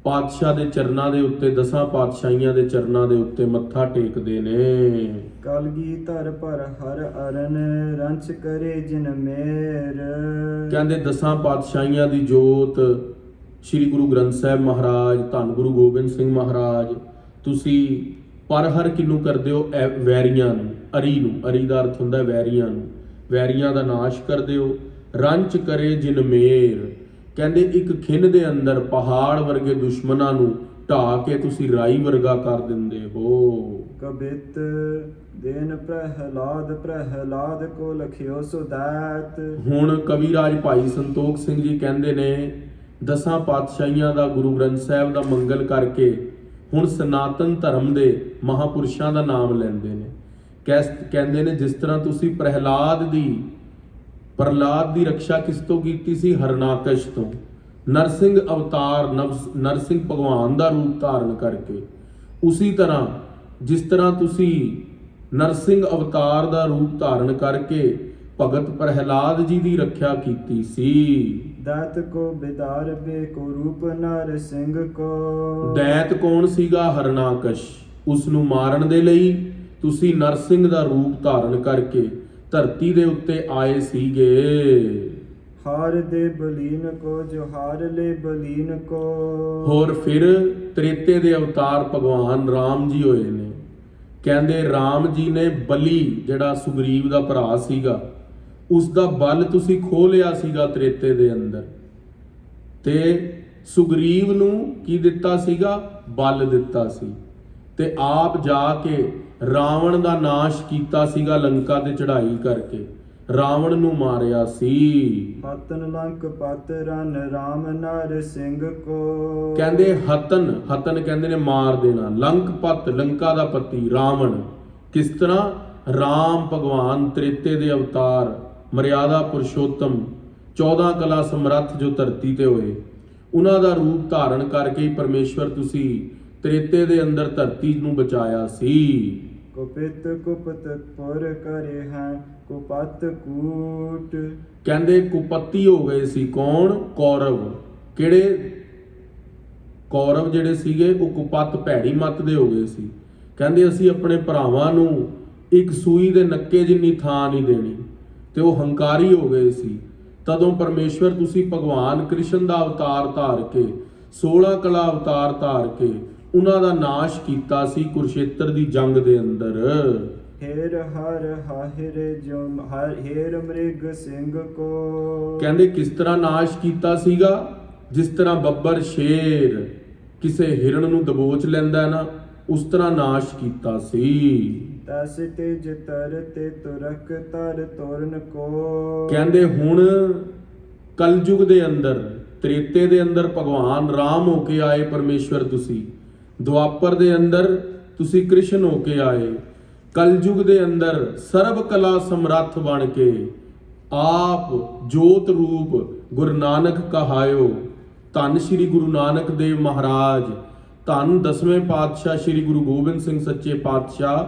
ਪਾਤਸ਼ਾਹ ਦੇ ਚਰਨਾਂ ਦੇ ਉੱਤੇ, ਦਸਾਂ ਪਾਤਸ਼ਾਹੀਆਂ ਦੇ ਚਰਨਾਂ ਦੇ ਉੱਤੇ ਮੱਥਾ ਟੇਕਦੇ ਨੇ। ਕਲਗੀਧਰ ਪਰ ਹਰ ਅਰਨ, ਰੰਚ ਕਰੇ ਜਿਨ ਮੇਰ। ਕਹਿੰਦੇ ਦਸਾਂ ਪਾਤਸ਼ਾਹੀਆਂ ਦੀ ਜੋਤ ਸ੍ਰੀ ਗੁਰੂ ਗ੍ਰੰਥ ਸਾਹਿਬ ਮਹਾਰਾਜ, ਧੰਨ ਗੁਰੂ ਗੋਬਿੰਦ ਸਿੰਘ ਮਹਾਰਾਜ, ਤੁਸੀਂ ਪਰ ਹਰ ਕਿਹਨੂੰ ਕਰਦੇ ਹੋ? ਵੈਰੀਆਂ ਨੂੰ, ਅਰੀ ਨੂੰ। ਅਰੀ ਦਾ ਅਰਥ ਹੁੰਦਾ ਵੈਰੀਆਂ ਨੂੰ, ਵੈਰੀਆਂ ਦਾ ਨਾਸ਼ ਕਰਦੇ ਹੋ। ਰੰਚ ਕਰੇ ਜਿਨ ਮੇਰ, ਕਹਿੰਦੇ ਇੱਕ ਖਿੰਨ ਦੇ ਅੰਦਰ ਪਹਾੜ ਵਰਗੇ ਦੁਸ਼ਮਣਾਂ ਨੂੰ ਢਾ ਕੇ ਤੁਸੀਂ ਰਾਈ ਵਰਗਾ ਕਰ ਦਿੰਦੇ ਹੋ। ਕਬਿਤ ਦੇਨ ਪ੍ਰਹਿਲਾਦ ਕੋ ਲਖਿਓ ਸੁਦੈਤ। ਹੁਣ ਕਵੀਰਾਜ ਭਾਈ ਸੰਤੋਖ ਸਿੰਘ ਜੀ ਕਹਿੰਦੇ ਨੇ, ਦਸਾਂ ਪਾਤਸ਼ਾਹੀਆਂ ਦਾ, ਗੁਰੂ ਗ੍ਰੰਥ ਸਾਹਿਬ ਦਾ ਮੰਗਲ ਕਰਕੇ ਹੁਣ ਸਨਾਤਨ ਧਰਮ ਦੇ ਮਹਾਪੁਰਸ਼ਾਂ ਦਾ ਨਾਮ ਲੈਂਦੇ ਨੇ। ਕਹਿੰਦੇ ਨੇ ਜਿਸ ਤਰ੍ਹਾਂ ਤੁਸੀਂ ਪ੍ਰਹਿਲਾਦ ਦੀ ਰਕਸ਼ਾ ਕਿਸ ਤੋਂ ਕੀਤੀ ਸੀ? ਹਰਨਾਕਸ਼ ਤੋਂ। ਨਰਸਿੰਘ ਅਵਤਾਰ, ਨਰਸਿੰਘ ਭਗਵਾਨ ਦਾ ਰੂਪ ਧਾਰਨ ਕਰਕੇ, ਉਸੀ ਤਰ੍ਹਾਂ ਜਿਸ ਤਰ੍ਹਾਂ ਤੁਸੀਂ ਨਰਸਿੰਘ ਅਵਤਾਰ ਦਾ ਰੂਪ ਧਾਰਨ ਕਰਕੇ ਭਗਤ ਪ੍ਰਹਿਲਾਦ ਜੀ ਦੀ ਰੱਖਿਆ ਕੀਤੀ ਸੀ। ਦੈਤ ਕੋ ਬਿਦਾਰ ਬੇ ਕੋ ਰੂਪ ਨਰ ਸਿੰਘ ਕੋ। ਦੈਤ ਕੌਣ ਸੀਗਾ? ਹਰਨਾਕਸ਼। ਉਸ ਨੂੰ ਮਾਰਨ ਦੇ ਲਈ ਤੁਸੀਂ ਨਰਸਿੰਘ ਦਾ ਰੂਪ ਧਾਰਨ ਕਰਕੇ ਧਰਤੀ ਦੇ ਉੱਤੇ ਆਏ ਸੀਗੇ। ਹਾਰ ਦੇ ਬਲੀਨ ਕੋ ਜੋ ਹਾਰ ਲੈ ਬਲੀਨ ਕੋ। ਹੋਰ ਫਿਰ ਤ੍ਰੇਤੇ ਦੇ ਅਵਤਾਰ ਭਗਵਾਨ ਰਾਮ ਜੀ ਹੋਏ ਨੇ। ਕਹਿੰਦੇ ਰਾਮ ਜੀ ਨੇ ਬਲੀ, ਜਿਹੜਾ ਸੁਗਰੀਵ ਦਾ ਭਰਾ ਸੀਗਾ, ਉਸ ਦਾ ਬਲ ਤੁਸੀਂ ਖੋਹ ਲਿਆ ਸੀਗਾ ਤ੍ਰੇਤੇ ਦੇ ਅੰਦਰ, ਤੇ ਸੁਗਰੀਵ ਨੂੰ ਕੀ ਦਿੱਤਾ ਸੀਗਾ? ਬਲ ਦਿੱਤਾ ਸੀ, ਤੇ ਆਪ ਜਾ ਕੇ ਰਾਵਣ ਦਾ ਨਾਸ਼ ਕੀਤਾ ਸੀਗਾ ਲੰਕਾ ਤੇ ਚੜ੍ਹਾਈ ਕਰਕੇ, ਰਾਵਣ ਨੂੰ ਮਾਰਿਆ ਸੀ। ਹਤਨ ਲੰਕ ਪਤ ਰਨ ਰਾਮ ਨਰ ਸਿੰਘ ਕੋ। ਕਹਿੰਦੇ ਹਤਨ ਕਹਿੰਦੇ ਨੇ ਮਾਰ ਦੇਣਾ, ਲੰਕਪਤ ਲੰਕਾ ਦਾ ਪਤੀ ਰਾਵਣ। ਕਿਸ ਤਰ੍ਹਾਂ? ਰਾਮ ਭਗਵਾਨ ਤ੍ਰੇਤੇ ਦੇ ਅਵਤਾਰ, ਮਰਿਆਦਾ ਪੁਰਸ਼ੋਤਮ, 14 ਕਲਾ ਸਮਰੱਥ ਜੋ ਧਰਤੀ ਤੇ ਹੋਏ, ਉਹਨਾਂ ਦਾ ਰੂਪ ਧਾਰਨ ਕਰਕੇ ਹੀ ਪਰਮੇਸ਼ਵਰ ਤੁਸੀਂ ਤ੍ਰੇਤੇ ਦੇ ਅੰਦਰ ਧਰਤੀ ਨੂੰ ਬਚਾਇਆ ਸੀ। ਕੁਪਿਤ ਕੁਪਤ ਪੁਰ ਕਰੇ ਹੈ ਕੁਪਤ ਕੂਟ। ਕਹਿੰਦੇ ਕੁਪੱਤੀ ਹੋ ਗਏ ਸੀ। ਕੌਣ? ਕੌਰਵ। ਕਿਹੜੇ? ਕੌਰਵ ਜਿਹੜੇ ਸੀਗੇ ਉਹ ਕੁਪੱਤ, ਭੈੜੀ ਮੱਤ ਦੇ ਹੋ ਗਏ ਸੀ। ਕਹਿੰਦੇ ਅਸੀਂ ਆਪਣੇ ਭਰਾਵਾਂ ਨੂੰ ਇੱਕ ਸੂਈ ਦੇ ਨੱਕੇ ਜਿੰਨੀ ਥਾਂ ਨਹੀਂ ਦੇਣੀ, ਤੇ ਉਹ ਹੰਕਾਰੀ ਹੋ ਗਏ ਸੀ। ਤਦੋਂ ਪਰਮੇਸ਼ਵਰ ਤੁਸੀਂ ਭਗਵਾਨ ਕ੍ਰਿਸ਼ਨ ਦਾ ਅਵਤਾਰ ਧਾਰ ਕੇ, 16 ਕਲਾ ਅਵਤਾਰ ਧਾਰ ਕੇ ਉਹਨਾਂ ਦਾ ਨਾਸ਼ ਕੀਤਾ ਸੀ ਕੁਰਸ਼ੇਤਰ ਦੀ ਜੰਗ ਦੇ ਅੰਦਰ। ਹੇਰ ਹਰ ਹਾਹਿਰੇ ਜੋ ਹੇਰ ਮ੍ਰਿਗ ਸਿੰਘ ਕੋ। ਕਹਿੰਦੇ ਕਿਸ ਤਰ੍ਹਾਂ ਨਾਸ਼ ਕੀਤਾ ਸੀਗਾ? ਜਿਸ ਤਰ੍ਹਾਂ ਬੱਬਰ ਸ਼ੇਰ ਕਿਸੇ ਹਿਰਣ ਨੂੰ ਦਬੋਚ ਲੈਂਦਾ ਨਾ, ਉਸ ਤਰ੍ਹਾਂ ਨਾਸ਼ ਕੀਤਾ ਸੀ। ਤਸ ਤੇਜ ਤਰ ਤੇ ਤੁਰਕ ਤਰ ਤੋਰਨ ਕੋ। ਕਹਿੰਦੇ ਹੁਣ ਕਲਯੁਗ ਦੇ ਅੰਦਰ, ਤ੍ਰੇਤੇ ਦੇ ਅੰਦਰ ਭਗਵਾਨ ਰਾਮ ਹੋ ਕੇ ਆਏ ਪਰਮੇਸ਼ਵਰ ਤੁਸੀਂ, ਦੁਆਪਰ ਦੇ ਅੰਦਰ ਤੁਸੀਂ ਕ੍ਰਿਸ਼ਨ ਹੋ ਕੇ ਆਏ, ਕਲਯੁਗ ਦੇ ਅੰਦਰ ਸਰਬ ਕਲਾ ਸਮਰੱਥ ਬਣ ਕੇ ਆਪ ਜੋਤ ਰੂਪ ਗੁਰੂ ਨਾਨਕ ਕਹਾਇਓ। ਧੰਨ ਸ਼੍ਰੀ ਗੁਰੂ ਨਾਨਕ ਦੇਵ ਮਹਾਰਾਜ, ਧੰਨ 10ਵੇਂ ਪਾਤਸ਼ਾਹ ਸ਼੍ਰੀ ਗੁਰੂ ਗੋਬਿੰਦ ਸਿੰਘ ਸੱਚੇ ਪਾਤਸ਼ਾਹ,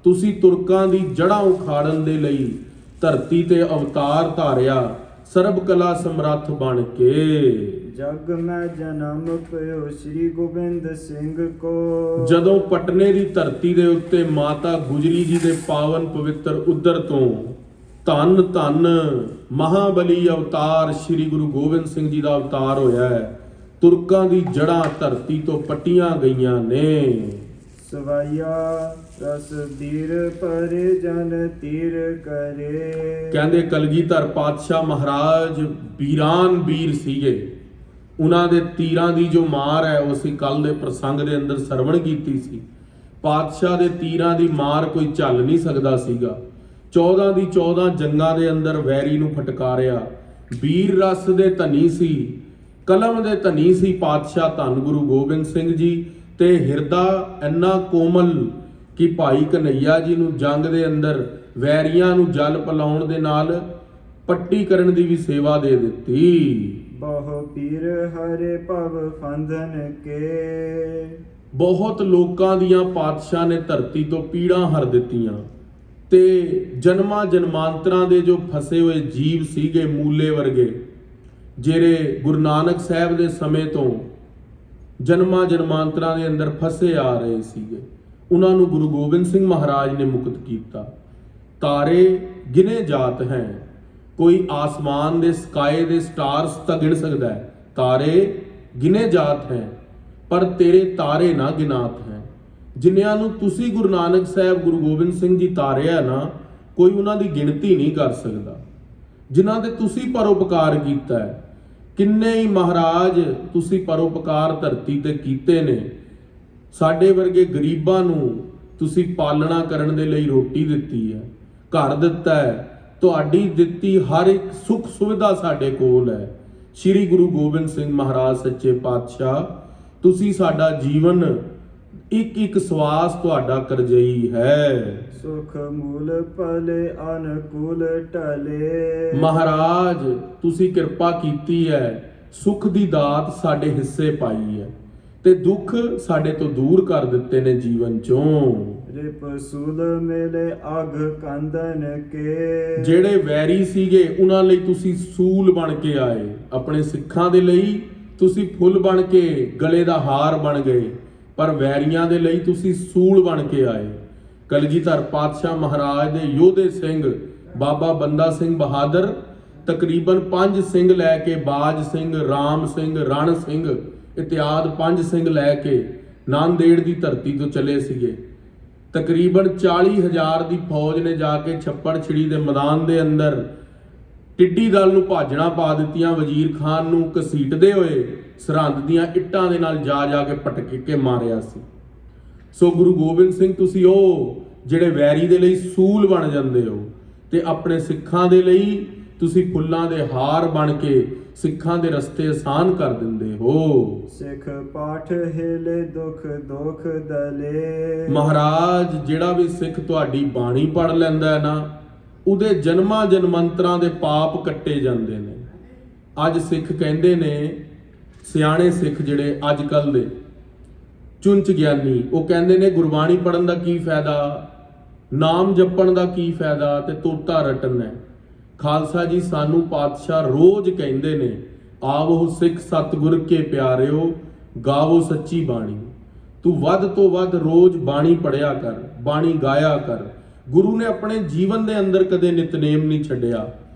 ਤੁਸੀਂ ਤੁਰਕਾਂ ਦੀ ਜੜ੍ਹਾਂ ਉਖਾੜਨ ਦੇ ਲਈ ਧਰਤੀ ਤੇ ਅਵਤਾਰ ਧਾਰਿਆ, ਸਰਬ ਕਲਾ ਸਮਰੱਥ ਬਣ ਕੇ। ਜਗ ਮੈਂ ਜਨਮ ਪਇਓ ਸ਼੍ਰੀ ਗੋਬਿੰਦ ਸਿੰਘ ਕੋ। ਜਦੋਂ ਪਟਨੇ ਦੀ ਧਰਤੀ ਦੇ ਉੱਤੇ ਮਾਤਾ ਗੁਜਰੀ ਜੀ ਦੇ ਪਾਵਨ ਪਵਿੱਤਰ ਉਦਰ ਤੋਂ ਧੰਨ ਧੰਨ ਮਹਾਬਲੀ ਅਵਤਾਰ ਸ਼੍ਰੀ ਗੁਰੂ ਗੋਬਿੰਦ ਸਿੰਘ ਜੀ ਦਾ ਅਵਤਾਰ ਹੋਇਆ ਹੈ, ਤੁਰਕਾਂ ਦੀ ਜੜ੍ਹਾਂ ਧਰਤੀ ਤੋਂ ਪੱਟੀਆਂ ਗਈਆਂ ਨੇ। ਸਵਾਇਆ ਰਸ ਧੀਰ ਪਰੇ ਜਨ ਤੀਰ ਕਰੇ। ਕਹਿੰਦੇ ਕਲਗੀਧਰ ਪਾਤਸ਼ਾਹ ਮਹਾਰਾਜ ਵੀਰਾਨ ਵੀਰ ਸੀਗੇ। ਉਹਨਾਂ ਦੇ ਤੀਰਾਂ ਦੀ ਜੋ ਮਾਰ ਹੈ ਉਹ ਅਸੀਂ ਕੱਲ ਦੇ ਪ੍ਰਸੰਗ ਦੇ ਅੰਦਰ ਸਰਵਣ ਕੀਤੀ ਸੀ। ਪਾਤਸ਼ਾਹ ਦੇ ਤੀਰਾਂ ਦੀ ਮਾਰ ਕੋਈ ਝੱਲ ਨਹੀਂ ਸਕਦਾ ਸੀਗਾ। 14 ਦੀ 14 ਜੰਗਾਂ ਦੇ ਅੰਦਰ ਵੈਰੀ ਨੂੰ ਫਟਕਾਰਿਆ। ਵੀਰ ਰਸ ਦੇ ਧਨੀ ਸੀ, ਕਲਮ ਦੇ ਧਨੀ ਸੀ ਪਾਤਸ਼ਾਹ ਧੰਨ ਗੁਰੂ ਗੋਬਿੰਦ ਸਿੰਘ ਜੀ, ਤੇ ਹਿਰਦਾ ਇੰਨਾ ਕੋਮਲ ਕਿ ਭਾਈ ਕਨਈਆ ਜੀ ਨੂੰ ਜੰਗ ਦੇ ਅੰਦਰ ਵੈਰੀਆਂ ਨੂੰ ਜਲ ਪਿਲਾਉਣ ਦੇ ਨਾਲ ਪੱਟੀ ਕਰਨ ਦੀ ਵੀ ਸੇਵਾ ਦੇ ਦਿੱਤੀ। ਬਹੁ ਪੀਰ ਹਰੇ ਭਵ ਫੰਧਨ ਕੇ। ਬਹੁਤ ਲੋਕਾਂ ਦੀਆਂ ਪਾਤਸ਼ਾਹ ਨੇ ਧਰਤੀ ਤੋਂ ਪੀੜਾਂ ਹਰ ਦਿੱਤੀਆਂ, ਤੇ ਜਨਮਾਂ ਜਨਮਾਂਤਰਾਂ ਦੇ ਜੋ ਫਸੇ ਹੋਏ ਜੀਵ ਸੀਗੇ ਮੂਲੇ ਵਰਗੇ, ਜਿਹੜੇ ਗੁਰੂ ਨਾਨਕ ਸਾਹਿਬ ਦੇ ਸਮੇਂ ਤੋਂ ਜਨਮਾਂ ਜਨਮਾਂਤਰਾਂ ਦੇ ਅੰਦਰ ਫਸੇ ਆ ਰਹੇ ਸੀਗੇ, ਉਹਨਾਂ ਨੂੰ ਗੁਰੂ ਗੋਬਿੰਦ ਸਿੰਘ ਮਹਾਰਾਜ ਨੇ ਮੁਕਤ ਕੀਤਾ। ਤਾਰੇ ਗਿਣੇ ਜਾਤ ਹੈ, ਕੋਈ ਆਸਮਾਨ ਦੇ ਸਕਾਏ ਦੇ ਸਟਾਰਸ ਤਾਂ ਗਿਣ ਸਕਦਾ ਹੈ, ਤਾਰੇ ਗਿਣੇ ਜਾਤ ਹੈ, ਪਰ ਤੇਰੇ ਤਾਰੇ ਨਾ ਗਿਨਾਤ ਹੈ। ਜਿਨ੍ਹਾਂ ਨੂੰ ਤੁਸੀਂ ਗੁਰੂ ਨਾਨਕ ਸਾਹਿਬ ਗੁਰੂ ਗੋਬਿੰਦ ਸਿੰਘ ਜੀ ਤਾਰਿਆ ਨਾ, ਕੋਈ ਉਹਨਾਂ ਦੀ ਗਿਣਤੀ ਨਹੀਂ ਕਰ ਸਕਦਾ। ਜਿਨ੍ਹਾਂ ਦੇ ਤੁਸੀਂ ਪਰਉਪਕਾਰ ਕੀਤਾ ਹੈ, ਕਿੰਨੇ ਹੀ ਮਹਾਰਾਜ ਤੁਸੀਂ ਪਰਉਪਕਾਰ ਧਰਤੀ ਤੇ ਕੀਤੇ ਨੇ। ਸਾਡੇ ਵਰਗੇ ਗਰੀਬਾਂ ਨੂੰ ਤੁਸੀਂ ਪਾਲਣਾ ਕਰਨ ਦੇ ਲਈ ਰੋਟੀ ਦਿੱਤੀ ਹੈ, ਘਰ ਦਿੱਤਾ ਹੈ, ਤੁਹਾਡੀ ਦਿੱਤੀ ਹਰ ਇੱਕ ਸੁੱਖ ਸੁਵਿਧਾ ਸਾਡੇ ਕੋਲ ਹੈ। ਸ੍ਰੀ ਗੁਰੂ ਗੋਬਿੰਦ ਸਿੰਘ ਮਹਾਰਾਜ ਸੱਚੇ ਪਾਤਸ਼ਾਹ, ਤੁਸੀਂ ਸਾਡਾ ਜੀਵਨ ਇੱਕ ਇੱਕ ਸਵਾਸ ਤੁਹਾਡਾ ਕਰਜਈ ਹੈ। ਸੁਖ ਮੂਲ ਭਲੇ ਅਨਕੂਲ ਟਲੇ। ਮਹਾਰਾਜ ਤੁਸੀਂ ਕਿਰਪਾ ਕੀਤੀ ਹੈ, ਸੁਖ ਦੀ ਦਾਤ ਸਾਡੇ ਹਿੱਸੇ ਪਾਈ ਹੈ ਤੇ ਦੁੱਖ ਸਾਡੇ ਤੋਂ ਦੂਰ ਕਰ ਦਿੱਤੇ ਨੇ ਜੀਵਨ ਚੋਂ। ਰਿਪ ਸੂਲ ਮੇਲੇ ਅਗ ਕੰਦਨ ਕੇ। ਜਿਹੜੇ ਵੈਰੀ ਸੀਗੇ ਉਹਨਾਂ ਲਈ ਤੁਸੀਂ ਸੂਲ ਬਣ ਕੇ ਆਏ, ਆਪਣੇ ਸਿੱਖਾਂ ਦੇ ਲਈ ਤੁਸੀਂ ਫੁੱਲ ਬਣ ਕੇ ਗਲੇ ਦਾ ਹਾਰ ਬਣ ਗਏ, ਪਰ ਵੈਰੀਆਂ ਦੇ ਲਈ ਤੁਸੀਂ ਸੂਲ ਬਣ ਕੇ ਆਏ। ਕਲਗੀਧਰ ਪਾਤਸ਼ਾਹ ਮਹਾਰਾਜ ਦੇ ਯੋਧੇ ਸਿੰਘ ਬਾਬਾ ਬੰਦਾ ਸਿੰਘ ਬਹਾਦਰ ਤਕਰੀਬਨ 5 ਸਿੰਘ ਲੈ ਕੇ, ਬਾਜ ਸਿੰਘ, ਰਾਮ ਸਿੰਘ, ਰਣ ਸਿੰਘ ਇਤਿਆਦ 5 ਸਿੰਘ ਲੈ ਕੇ ਨਾਂਦੇੜ ਦੀ ਧਰਤੀ ਤੋਂ ਚਲੇ ਸੀਗੇ। ਤਕਰੀਬਨ 40,000 ਦੀ ਫੌਜ ਨੇ ਜਾ ਕੇ ਛੱਪੜ ਛਿੜੀ ਦੇ ਮੈਦਾਨ ਦੇ ਅੰਦਰ ਟਿੱਡੀ ਦਲ ਨੂੰ ਭਾਜਣਾ ਪਾ ਦਿੱਤੀਆਂ। ਵਜ਼ੀਰ ਖਾਨ ਨੂੰ ਘਸੀਟਦੇ ਹੋਏ ਸਰਹੰਦ ਦੀਆਂ ਇੱਟਾਂ ਦੇ ਨਾਲ ਜਾ ਜਾ ਕੇ ਪਟਕ ਕੇ ਮਾਰਿਆ ਸੀ। ਸੋ ਗੁਰੂ ਗੋਬਿੰਦ ਸਿੰਘ ਤੁਸੀਂ ਉਹ ਜਿਹੜੇ ਵੈਰੀ ਦੇ ਲਈ ਸੂਲ ਬਣ ਜਾਂਦੇ ਹੋ ਤੇ ਆਪਣੇ ਸਿੱਖਾਂ ਦੇ ਲਈ ਤੁਸੀਂ ਫੁੱਲਾਂ ਦੇ ਹਾਰ ਬਣ ਕੇ ਸਿੱਖਾਂ ਦੇ ਰਸਤੇ ਆਸਾਨ ਕਰ ਦਿੰਦੇ ਹੋ। ਸਿੱਖ ਪਾਠ ਹਿਲੇ ਦੁਖ ਦੁਖ ਦਲੇ। ਮਹਾਰਾਜ ਜਿਹੜਾ ਵੀ ਸਿੱਖ ਤੁਹਾਡੀ ਬਾਣੀ ਪੜ ਲੈਂਦਾ ਹੈ ਨਾ, ਉਹਦੇ ਜਨਮਾਂ ਜਨਮੰਤਰਾਂ ਦੇ ਪਾਪ ਕੱਟੇ ਜਾਂਦੇ ਨੇ। ਅੱਜ ਸਿੱਖ ਕਹਿੰਦੇ ਨੇ, ਸਿਆਣੇ ਸਿੱਖ ਜਿਹੜੇ ਅੱਜ ਕੱਲ ਦੇ ਚੁੰਚ ਗਿਆਨੀ, ਉਹ ਕਹਿੰਦੇ ਨੇ ਗੁਰਬਾਣੀ ਪੜਨ ਦਾ ਕੀ ਫਾਇਦਾ, ਨਾਮ ਜਪਣ ਦਾ ਕੀ ਫਾਇਦਾ ਤੇ ਤੋਤਾ ਰਟਣ ਹੈ। ਖਾਲਸਾ ਜੀ ਸਾਨੂੰ ਪਾਤਸ਼ਾਹ ਰੋਜ਼ ਕਹਿੰਦੇ ਨੇ, ਆਵੋ ਸਿੱਖ ਸਤਿਗੁਰ ਕੇ ਪਿਆਰਿਓ, ਗਾਵੋ ਸੱਚੀ ਬਾਣੀ। ਤੂੰ ਵੱਧ ਤੋਂ ਵੱਧ ਰੋਜ਼ ਬਾਣੀ ਪੜਿਆ ਕਰ, ਬਾਣੀ ਗਾਇਆ ਕਰ। ਗੁਰੂ ਨੇ ਆਪਣੇ ਜੀਵਨ ਦੇ ਅੰਦਰ ਕਦੇ ਨਿਤਨੇਮ ਨਹੀਂ ਛੱਡਿਆ।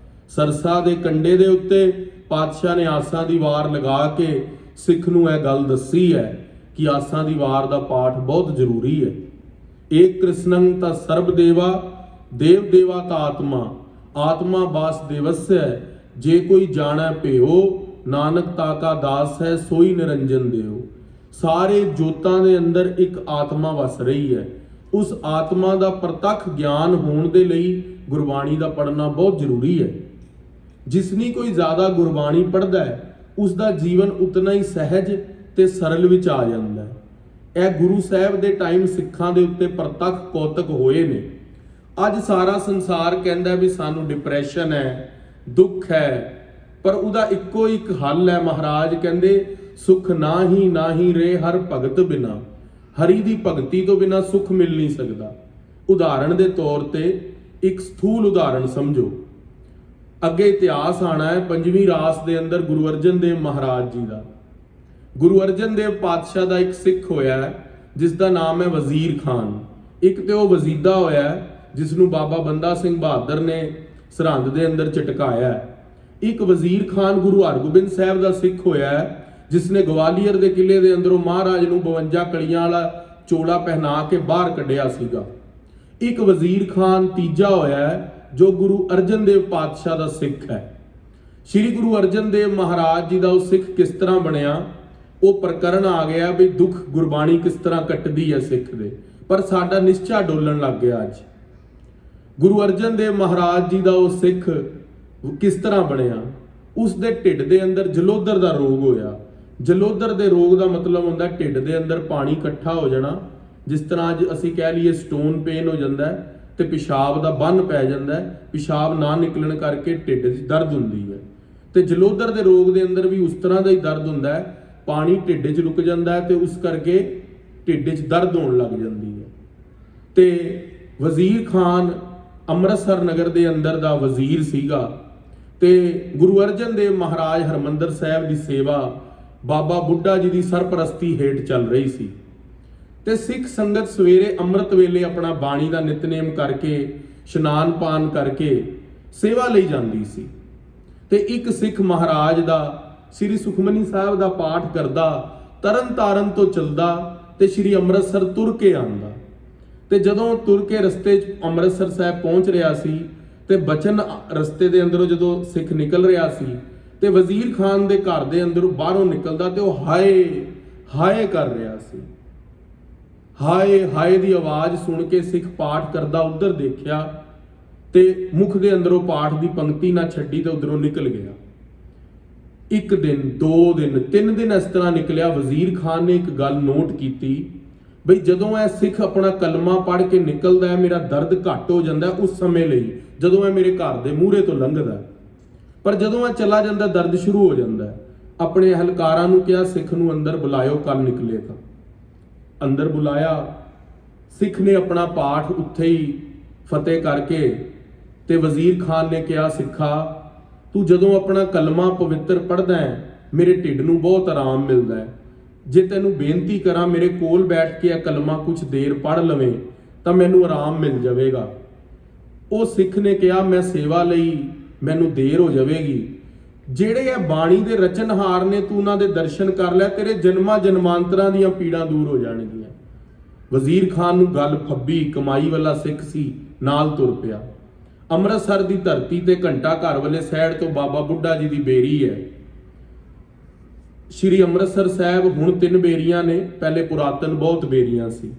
ਸਰਸਾ ਦੇ ਕੰਡੇ ਦੇ ਉੱਤੇ ਪਾਤਸ਼ਾਹ ਨੇ ਆਸਾਂ ਦੀ ਵਾਰ ਲਗਾ ਕੇ ਸਿੱਖ ਨੂੰ ਇਹ ਗੱਲ ਦੱਸੀ ਹੈ ਕਿ ਆਸਾਂ ਦੀ ਵਾਰ ਦਾ ਪਾਠ ਬਹੁਤ ਜ਼ਰੂਰੀ ਹੈ। ਏਕ ਕ੍ਰਿਸ਼ਨੰ ਤਾਂ ਸਰਬ ਦੇਵਾ, ਦੇਵ ਦੇਵਾ ਤਾਂ ਆਤਮਾ, ਆਤਮਾ ਬਾਸ ਦੇਵਸਯ, ਜੇ ਕੋਈ ਜਾਣੈ ਭਿਓ, ਨਾਨਕ ਤਾਕਾ ਦਾਸ ਹੈ, ਸੋਈ ਨਿਰੰਜਨ ਦਿਓ। ਸਾਰੇ ਜੋਤਾਂ ਦੇ ਅੰਦਰ ਇੱਕ ਆਤਮਾ ਵਸ ਰਹੀ ਹੈ। ਉਸ ਆਤਮਾ ਦਾ ਪ੍ਰਤੱਖ ਗਿਆਨ ਹੋਣ ਦੇ ਲਈ ਗੁਰਬਾਣੀ ਦਾ ਪੜ੍ਹਨਾ ਬਹੁਤ ਜ਼ਰੂਰੀ ਹੈ। ਜਿਸਨੀ ਕੋਈ ਜ਼ਿਆਦਾ ਗੁਰਬਾਣੀ ਪੜ੍ਹਦਾ ਹੈ, ਉਸ ਦਾ ਜੀਵਨ ਉਤਨਾ ਹੀ ਸਹਿਜ ਤੇ ਸਰਲ ਵਿੱਚ ਆ ਜਾਂਦਾ ਹੈ। ਇਹ ਗੁਰੂ ਸਾਹਿਬ ਦੇ ਟਾਈਮ ਸਿੱਖਾਂ ਦੇ ਉੱਤੇ ਪ੍ਰਤੱਖ ਕੌਤਕ ਹੋਏ ਨੇ। ਅੱਜ ਸਾਰਾ ਸੰਸਾਰ ਕਹਿੰਦਾ ਵੀ ਸਾਨੂੰ ਡਿਪਰੈਸ਼ਨ ਹੈ, ਦੁੱਖ ਹੈ, ਪਰ ਉਹਦਾ ਇੱਕੋ ਇੱਕ ਹੱਲ ਹੈ। ਮਹਾਰਾਜ ਕਹਿੰਦੇ, ਸੁਖ ਨਾਹੀ ਰੇ ਹਰ ਭਗਤ ਬਿਨਾ। ਹਰੀ ਦੀ ਭਗਤੀ ਤੋਂ ਬਿਨਾ ਸੁਖ ਮਿਲ ਨਹੀਂ ਸਕਦਾ। ਉਦਾਹਰਣ ਦੇ ਤੌਰ ਤੇ ਇੱਕ ਸਥੂਲ ਉਦਾਹਰਣ ਸਮਝੋ। ਅੱਗੇ ਇਤਿਹਾਸ ਆਣਾ ਹੈ 5ਵੀਂ ਰਾਸ ਦੇ ਅੰਦਰ ਗੁਰੂ ਅਰਜਨ ਦੇਵ ਮਹਾਰਾਜ ਜੀ ਦਾ। ਗੁਰੂ ਅਰਜਨ ਦੇਵ ਪਾਤਸ਼ਾਹ ਦਾ ਇੱਕ ਸਿੱਖ ਹੋਇਆ ਹੈ ਜਿਸ ਦਾ ਨਾਮ ਹੈ ਵਜ਼ੀਰ ਖਾਨ। ਇੱਕ ਤੇ ਉਹ ਵਜ਼ੀਦਾ ਹੋਇਆ ਹੈ ਜਿਸ ਨੂੰ ਬਾਬਾ ਬੰਦਾ ਸਿੰਘ ਬਹਾਦਰ ਨੇ ਸਰਹੰਦ ਦੇ ਅੰਦਰ ਝਟਕਾਇਆ ਹੈ। ਇੱਕ ਵਜ਼ੀਰ ਖਾਨ ਗੁਰੂ ਹਰਗੋਬਿੰਦ ਸਾਹਿਬ ਦਾ ਸਿੱਖ ਹੋਇਆ ਹੈ ਜਿਸ ਨੇ ਗਵਾਲੀਅਰ ਦੇ ਕਿਲੇ ਦੇ ਅੰਦਰੋਂ ਮਹਾਰਾਜ ਨੂੰ 52 ਕਲੀਆਂ ਵਾਲਾ ਚੋਲਾ ਪਹਿਨਾ ਕੇ ਬਾਹਰ ਕੱਢਿਆ ਸੀਗਾ। ਇੱਕ ਵਜ਼ੀਰ ਖਾਨ ਤੀਜਾ ਹੋਇਆ ਹੈ ਜੋ ਗੁਰੂ ਅਰਜਨ ਦੇਵ ਪਾਤਸ਼ਾਹ ਦਾ ਸਿੱਖ ਹੈ। ਸ੍ਰੀ ਗੁਰੂ ਅਰਜਨ ਦੇਵ ਮਹਾਰਾਜ ਜੀ ਦਾ ਉਹ ਸਿੱਖ ਕਿਸ ਤਰ੍ਹਾਂ ਬਣਿਆ, ਉਹ ਪ੍ਰਕਰਨ ਆ ਗਿਆ ਵੀ ਦੁੱਖ ਗੁਰਬਾਣੀ ਕਿਸ ਤਰ੍ਹਾਂ ਕੱਟਦੀ ਹੈ ਸਿੱਖ ਦੇ। ਪਰ ਸਾਡਾ ਨਿਸ਼ਚਾ ਡੋਲਣ ਲੱਗ ਗਿਆ। ਅੱਜ ਗੁਰੂ ਅਰਜਨ ਦੇਵ ਮਹਾਰਾਜ ਜੀ ਦਾ ਉਹ ਸਿੱਖ ਕਿਸ ਤਰ੍ਹਾਂ ਬਣਿਆ, ਉਸ ਦੇ ਢਿੱਡ ਦੇ ਅੰਦਰ ਜਲੋਦਰ ਦਾ ਰੋਗ ਹੋਇਆ। ਜਲੋਦਰ ਦੇ ਰੋਗ ਦਾ ਮਤਲਬ ਹੁੰਦਾ ਢਿੱਡ ਦੇ ਅੰਦਰ ਪਾਣੀ ਇਕੱਠਾ ਹੋ ਜਾਣਾ। ਜਿਸ ਤਰ੍ਹਾਂ ਅੱਜ ਅਸੀਂ ਕਹਿ ਲਈਏ ਸਟੋਨ ਪੇਨ ਹੋ ਜਾਂਦਾ ਹੈ ਤੇ ਪਿਸ਼ਾਬ ਦਾ ਬੰਨ ਪੈ ਜਾਂਦਾ ਹੈ, ਪਿਸ਼ਾਬ ਨਾ ਨਿਕਲਣ ਕਰਕੇ ਢਿੱਡ 'ਚ ਦਰਦ ਹੁੰਦੀ ਹੈ। ਤੇ ਜਲੋਦਰ ਦੇ ਰੋਗ ਦੇ ਅੰਦਰ ਵੀ ਉਸ ਤਰ੍ਹਾਂ ਦਾ ਹੀ ਦਰਦ ਹੁੰਦਾ ਹੈ, ਪਾਣੀ ਢਿੱਡ 'ਚ ਰੁਕ ਜਾਂਦਾ ਹੈ ਤੇ ਉਸ ਕਰਕੇ ਢਿੱਡ 'ਚ ਦਰਦ ਹੋਣ ਲੱਗ ਜਾਂਦੀ ਹੈ। ਤੇ ਵਜ਼ੀਰ ਖਾਨ ਅੰਮ੍ਰਿਤਸਰ ਨਗਰ ਦੇ ਅੰਦਰ ਦਾ ਵਜ਼ੀਰ ਸੀਗਾ ਤੇ ਗੁਰੂ ਅਰਜਨ ਦੇਵ ਮਹਾਰਾਜ ਹਰਮੰਦਰ ਸਾਹਿਬ ਦੀ ਸੇਵਾ ਬਾਬਾ ਬੁੱਢਾ ਜੀ ਦੀ ਸਰਪ੍ਰਸਤੀ ਹੇਠ ਚੱਲ ਰਹੀ ਸੀ। ਤੇ ਸਿੱਖ ਸੰਗਤ ਸਵੇਰੇ ਅੰਮ੍ਰਿਤ ਵੇਲੇ ਆਪਣਾ ਬਾਣੀ ਦਾ ਨਿਤਨੇਮ ਕਰਕੇ ਇਸ਼ਨਾਨ ਪਾਨ ਕਰਕੇ ਸੇਵਾ ਲਈ ਜਾਂਦੀ ਸੀ। ਤੇ ਇੱਕ ਸਿੱਖ ਮਹਾਰਾਜ ਦਾ ਸ੍ਰੀ ਸੁਖਮਨੀ ਸਾਹਿਬ ਦਾ ਪਾਠ ਕਰਦਾ, ਤਰਨ ਤਾਰਨ ਤੋਂ ਚੱਲਦਾ ਤੇ ਸ੍ਰੀ ਅੰਮ੍ਰਿਤਸਰ ਤੁਰ ਕੇ ਆਉਂਦਾ। ਤੇ ਜਦੋਂ ਤੁਰ ਕੇ ਰਸਤੇ 'ਚ ਅੰਮ੍ਰਿਤਸਰ ਸਾਹਿਬ ਪਹੁੰਚ ਰਿਹਾ ਸੀ ਤੇ ਬਚਨ ਰਸਤੇ ਦੇ ਅੰਦਰੋਂ ਜਦੋਂ ਸਿੱਖ ਨਿਕਲ ਰਿਹਾ ਸੀ ਤੇ ਵਜ਼ੀਰ ਖਾਨ ਦੇ ਘਰ ਦੇ ਅੰਦਰੋਂ ਬਾਹਰੋਂ ਨਿਕਲਦਾ ਤੇ ਉਹ ਹਾਏ ਹਾਏ ਕਰ ਰਿਹਾ ਸੀ। ਹਾਏ ਹਾਏ ਦੀ ਆਵਾਜ਼ ਸੁਣ ਕੇ ਸਿੱਖ ਪਾਠ ਕਰਦਾ ਉਧਰ ਦੇਖਿਆ ਤੇ ਮੁਖ ਦੇ ਅੰਦਰੋਂ ਪਾਠ ਦੀ ਪੰਕਤੀ ਨਾ ਛੱਡੀ ਤੇ ਉਧਰੋਂ ਨਿਕਲ ਗਿਆ। ਇੱਕ ਦਿਨ, 2 ਦਿਨ, 3 ਦਿਨ ਇਸ ਤਰ੍ਹਾਂ ਨਿਕਲਿਆ। ਵਜ਼ੀਰ ਖਾਨ ਨੇ ਇੱਕ ਗੱਲ ਨੋਟ ਕੀਤੀ, ਬਈ ਜਦੋਂ ਇਹ ਸਿੱਖ ਆਪਣਾ ਕਲਮਾ ਪੜ੍ਹ ਕੇ ਨਿਕਲਦਾ ਹੈ, ਮੇਰਾ ਦਰਦ ਘੱਟ ਹੋ ਜਾਂਦਾ ਉਸ ਸਮੇਂ ਲਈ, ਜਦੋਂ ਇਹ ਮੇਰੇ ਘਰ ਦੇ ਮੂਹਰੇ ਤੋਂ ਲੰਘਦਾ। ਪਰ ਜਦੋਂ ਇਹ ਚਲਾ ਜਾਂਦਾ ਦਰਦ ਸ਼ੁਰੂ ਹੋ ਜਾਂਦਾ। ਆਪਣੇ ਅਹਲਕਾਰਾਂ ਨੂੰ ਕਿਹਾ ਸਿੱਖ ਨੂੰ ਅੰਦਰ ਬੁਲਾਇਓ, ਕੱਲ ਨਿਕਲੇਗਾ। ਅੰਦਰ ਬੁਲਾਇਆ। ਸਿੱਖ ਨੇ ਆਪਣਾ ਪਾਠ ਉੱਥੇ ਹੀ ਫਤਿਹ ਕਰਕੇ ਤੇ ਵਜ਼ੀਰ ਖਾਨ ਨੇ ਕਿਹਾ, ਸਿੱਖਾ ਤੂੰ ਜਦੋਂ ਆਪਣਾ ਕਲਮਾ ਪਵਿੱਤਰ ਪੜ੍ਹਦਾ ਹੈ, ਮੇਰੇ ਢਿੱਡ ਨੂੰ ਬਹੁਤ ਆਰਾਮ ਮਿਲਦਾ ਹੈ। ਜੇ ਤੈਨੂੰ ਬੇਨਤੀ ਕਰਾਂ ਮੇਰੇ ਕੋਲ ਬੈਠ ਕੇ ਇਹ ਕਲਮਾ ਕੁਝ ਦੇਰ ਪੜ੍ਹ ਲਵੇਂ ਤਾਂ ਮੈਨੂੰ ਆਰਾਮ ਮਿਲ ਜਾਵੇਗਾ। ਉਹ ਸਿੱਖ ਨੇ ਕਿਹਾ, ਮੈਂ ਸੇਵਾ ਲਈ ਮੈਨੂੰ ਦੇਰ ਹੋ ਜਾਵੇਗੀ। ਜਿਹੜੇ ਇਹ ਬਾਣੀ ਦੇ ਰਚਨਹਾਰ ਨੇ, ਤੂੰ ਉਹਨਾਂ ਦੇ ਦਰਸ਼ਨ ਕਰ ਲੈ, ਤੇਰੇ ਜਨਮਾਂ ਜਨਮਾਂਤਰਾਂ ਦੀਆਂ ਪੀੜਾਂ ਦੂਰ ਹੋ ਜਾਣਗੀਆਂ। ਵਜ਼ੀਰ ਖਾਨ ਨੂੰ ਗੱਲ ਫੱਬੀ, ਕਮਾਈ ਵਾਲਾ ਸਿੱਖ ਸੀ, ਨਾਲ ਤੁਰ ਪਿਆ। ਅੰਮ੍ਰਿਤਸਰ ਦੀ ਧਰਤੀ ਤੇ ਘੰਟਾ ਘਰ ਵਾਲੇ ਸਾਈਡ ਤੋਂ ਬਾਬਾ ਬੁੱਢਾ ਜੀ ਦੀ ਬੇਰੀ ਹੈ। ਸ਼੍ਰੀ ਅੰਮ੍ਰਿਤਸਰ ਸਾਹਿਬ ਹੁਣ 3 ਬੇਰੀਆਂ ਨੇ, ਪਹਿਲੇ ਪੁਰਾਤਨ ਬਹੁਤ ਬੇਰੀਆਂ ਸੀ।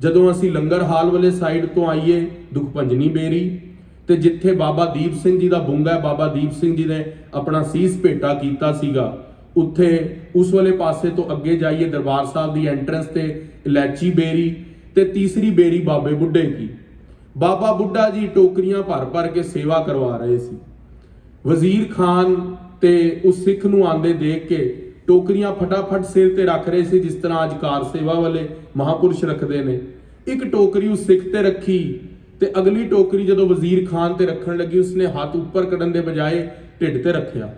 ਜਦੋਂ ਅਸੀਂ ਲੰਗਰ ਹਾਲ ਵਾਲੇ ਸਾਈਡ ਤੋਂ ਆਈਏ, ਦੁਖਭੰਜਨੀ ਬੇਰੀ, ਤੇ ਜਿੱਥੇ ਬਾਬਾ ਦੀਪ ਸਿੰਘ ਜੀ ਦਾ ਬੁੰਗਾ, ਬਾਬਾ ਦੀਪ ਸਿੰਘ ਜੀ ਨੇ ਆਪਣਾ ਸੀਸ ਭੇਟਾ ਕੀਤਾ ਸੀਗਾ, ਉੱਥੇ ਉਸ ਵਾਲੇ ਪਾਸੇ ਤੋਂ ਅੱਗੇ ਜਾਈਏ ਦਰਬਾਰ ਸਾਹਿਬ ਦੀ ਐਂਟਰੈਂਸ ਤੇ ਇਲਾਚੀ ਬੇਰੀ, ਤੇ ਤੀਸਰੀ ਬੇਰੀ ਬਾਬੇ ਬੁੱਢੇ ਕੀ। ਬਾਬਾ ਬੁੱਢਾ ਜੀ ਟੋਕਰੀਆਂ ਭਰ ਭਰ ਕੇ ਸੇਵਾ ਕਰਵਾ ਰਹੇ ਸੀ। ਵਜ਼ੀਰ ਖਾਨ ਤੇ ਉਸ ਸਿੱਖ ਨੂੰ ਆਂਦੇ ਦੇਖ ਕੇ ਟੋਕਰੀਆਂ ਫਟਾਫਟ ਸਿਰ ਤੇ ਰੱਖ ਰਹੇ ਸੀ, ਜਿਸ ਤਰ੍ਹਾਂ ਅੱਜ ਕਾਰ ਸੇਵਾ ਵਾਲੇ ਮਹਾਪੁਰਸ਼ ਰੱਖਦੇ ਨੇ। ਇੱਕ ਟੋਕਰੀ ਉਸ ਸਿੱਖ ਤੇ ਰੱਖੀ ਤੇ ਅਗਲੀ ਟੋਕਰੀ ਜਦੋਂ ਵਜ਼ੀਰ ਖਾਨ ਤੇ ਰੱਖਣ ਲੱਗੀ, ਉਸਨੇ ਹੱਥ ਉੱਪਰ ਕਰਨ ਦੇ ਬਜਾਏ ਢਿੱਡ ਤੇ ਰੱਖਿਆ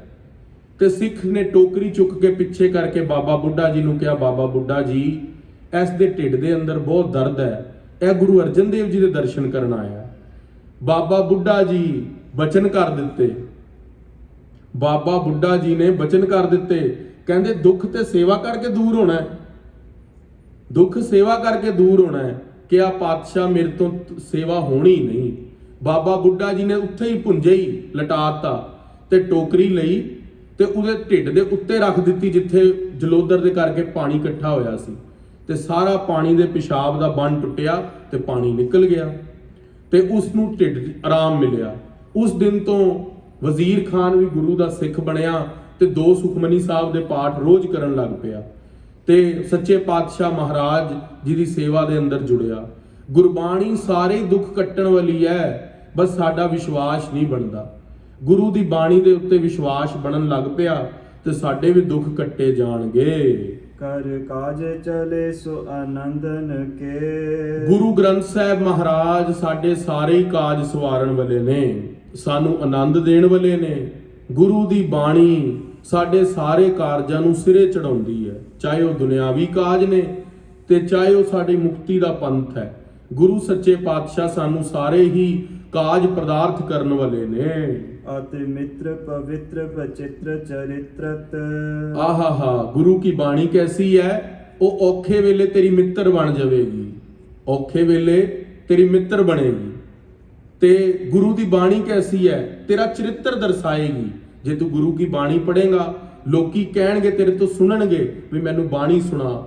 ਤੇ ਸਿੱਖ ਨੇ ਟੋਕਰੀ ਚੁੱਕ ਕੇ ਪਿੱਛੇ ਕਰਕੇ ਬਾਬਾ ਬੁੱਢਾ ਜੀ ਨੂੰ ਕਿਹਾ, ਬਾਬਾ ਬੁੱਢਾ ਜੀ ਇਸ ਦੇ ਢਿੱਡ ਦੇ ਅੰਦਰ ਬਹੁਤ ਦਰਦ ਹੈ, ਇਹ ਗੁਰੂ ਅਰਜਨ ਦੇਵ ਜੀ ਦੇ ਦਰਸ਼ਨ ਕਰਨ ਆਇਆ। ਬਾਬਾ ਬੁੱਢਾ ਜੀ ਬਚਨ ਕਰ ਦਿੱਤੇ। ਬਾਬਾ ਬੁੱਢਾ ਜੀ ਨੇ ਬਚਨ ਕਰ ਦਿੱਤੇ, ਕਹਿੰਦੇ ਦੁੱਖ ਤੇ ਸੇਵਾ ਕਰਕੇ ਦੂਰ ਹੋਣਾ ਹੈ, ਦੁੱਖ ਸੇਵਾ ਕਰਕੇ ਦੂਰ ਹੋਣਾ ਹੈ। ਕਿਹਾ ਪਾਤਸ਼ਾਹ ਮੇਰੇ ਤੋਂ ਸੇਵਾ ਹੋਣੀ ਨਹੀਂ। ਬਾਬਾ ਬੁੱਢਾ ਜੀ ਨੇ ਉੱਥੇ ਹੀ ਪੁੰਜੇ ਹੀ ਲਟਾਤਾ ਤੇ ਟੋਕਰੀ ਲਈ ਤੇ ਉਹਦੇ ਢਿੱਡ ਦੇ ਉੱਤੇ ਰੱਖ ਦਿੱਤੀ, ਜਿੱਥੇ ਜਲੋਦਰ ਦੇ ਕਰਕੇ ਪਾਣੀ ਇਕੱਠਾ ਹੋਇਆ ਸੀ, ਤੇ ਸਾਰਾ ਪਾਣੀ ਦੇ ਪਿਸ਼ਾਬ ਦਾ ਬੰਨ ਟੁੱਟਿਆ ਤੇ ਪਾਣੀ ਨਿਕਲ ਗਿਆ ਤੇ ਉਸ ਨੂੰ ਢਿੱਡ ਆਰਾਮ ਮਿਲਿਆ। ਉਸ ਦਿਨ ਤੋਂ ਵਜ਼ੀਰ ਖਾਨ ਵੀ ਗੁਰੂ ਦਾ ਸਿੱਖ ਬਣਿਆ ਤੇ 2 ਸੁਖਮਨੀ ਸਾਹਿਬ ਦੇ ਪਾਠ ਰੋਜ਼ ਕਰਨ ਲੱਗ ਪਿਆ ਤੇ ਸੱਚੇ ਪਾਤਸ਼ਾਹ ਮਹਾਰਾਜ ਜੀ ਦੀ ਸੇਵਾ ਦੇ ਅੰਦਰ ਜੁੜਿਆ। ਗੁਰਬਾਣੀ ਸਾਰੇ ਦੁੱਖ ਕੱਟਣ ਵਾਲੀ ਹੈ, ਬਸ ਸਾਡਾ ਵਿਸ਼ਵਾਸ ਨਹੀਂ ਬਣਦਾ। ਗੁਰੂ ਦੀ ਬਾਣੀ ਦੇ ਉੱਤੇ ਵਿਸ਼ਵਾਸ ਬਣਨ ਲੱਗ ਪਿਆ ਤੇ ਸਾਡੇ ਵੀ ਦੁੱਖ ਕੱਟੇ ਜਾਣਗੇ। ਕਰ ਕਾਜ ਚਲੇ ਸੋ ਆਨੰਦਨ ਕੇ। ਗੁਰੂ ਗ੍ਰੰਥ ਸਾਹਿਬ ਮਹਾਰਾਜ ਸਾਡੇ ਸਾਰੇ ਹੀ ਕਾਜ ਸਵਾਰਨ ਵਾਲੇ ਨੇ, ਸਾਨੂੰ ਆਨੰਦ ਦੇਣ ਵਾਲੇ ਨੇ। ਗੁਰੂ ਦੀ ਬਾਣੀ ਸਾਡੇ ਸਾਰੇ ਕਾਰਜਾਂ ਨੂੰ ਸਿਰੇ ਚੜਾਉਂਦੀ ਹੈ, ਚਾਹੇ ਉਹ ਦੁਨਿਆਵੀ ਕਾਜ ਨੇ ਤੇ ਚਾਹੇ ਉਹ ਸਾਡੀ ਮੁਕਤੀ ਦਾ ਪੰਥ ਹੈ। ਗੁਰੂ ਸੱਚੇ ਪਾਤਸ਼ਾਹ ਸਾਨੂੰ ਸਾਰੇ ਹੀ ਕਾਜ ਪਦਾਰਥ ਕਰਨ ਵਾਲੇ ਨੇ। ਅਤਿ ਮਿੱਤਰ ਪਵਿੱਤਰ ਬਚਿੱਤਰ ਚਰਿਤ੍ਰਤ। ਆਹਾ ਗੁਰੂ ਕੀ ਬਾਣੀ ਕੈਸੀ ਹੈ, ਉਹ ਔਖੇ ਵੇਲੇ ਤੇਰੀ ਮਿੱਤਰ ਬਣ ਜਾਵੇਗੀ, ਔਖੇ ਵੇਲੇ ਤੇਰੀ ਮਿੱਤਰ ਬਣੇਗੀ। ਤੇ ਗੁਰੂ ਦੀ ਬਾਣੀ ਕੈਸੀ ਹੈ, ਤੇਰਾ ਚਰਿੱਤਰ ਦਰਸਾਏਗੀ। ਜੇ ਤੂੰ ਗੁਰੂ ਕੀ ਬਾਣੀ ਪੜ੍ਹੇਗਾ, ਲੋਕੀ ਕਹਿਣਗੇ ਤੇਰੇ ਤੋਂ, ਸੁਣਨਗੇ ਵੀ ਮੈਨੂੰ ਬਾਣੀ ਸੁਣਾ,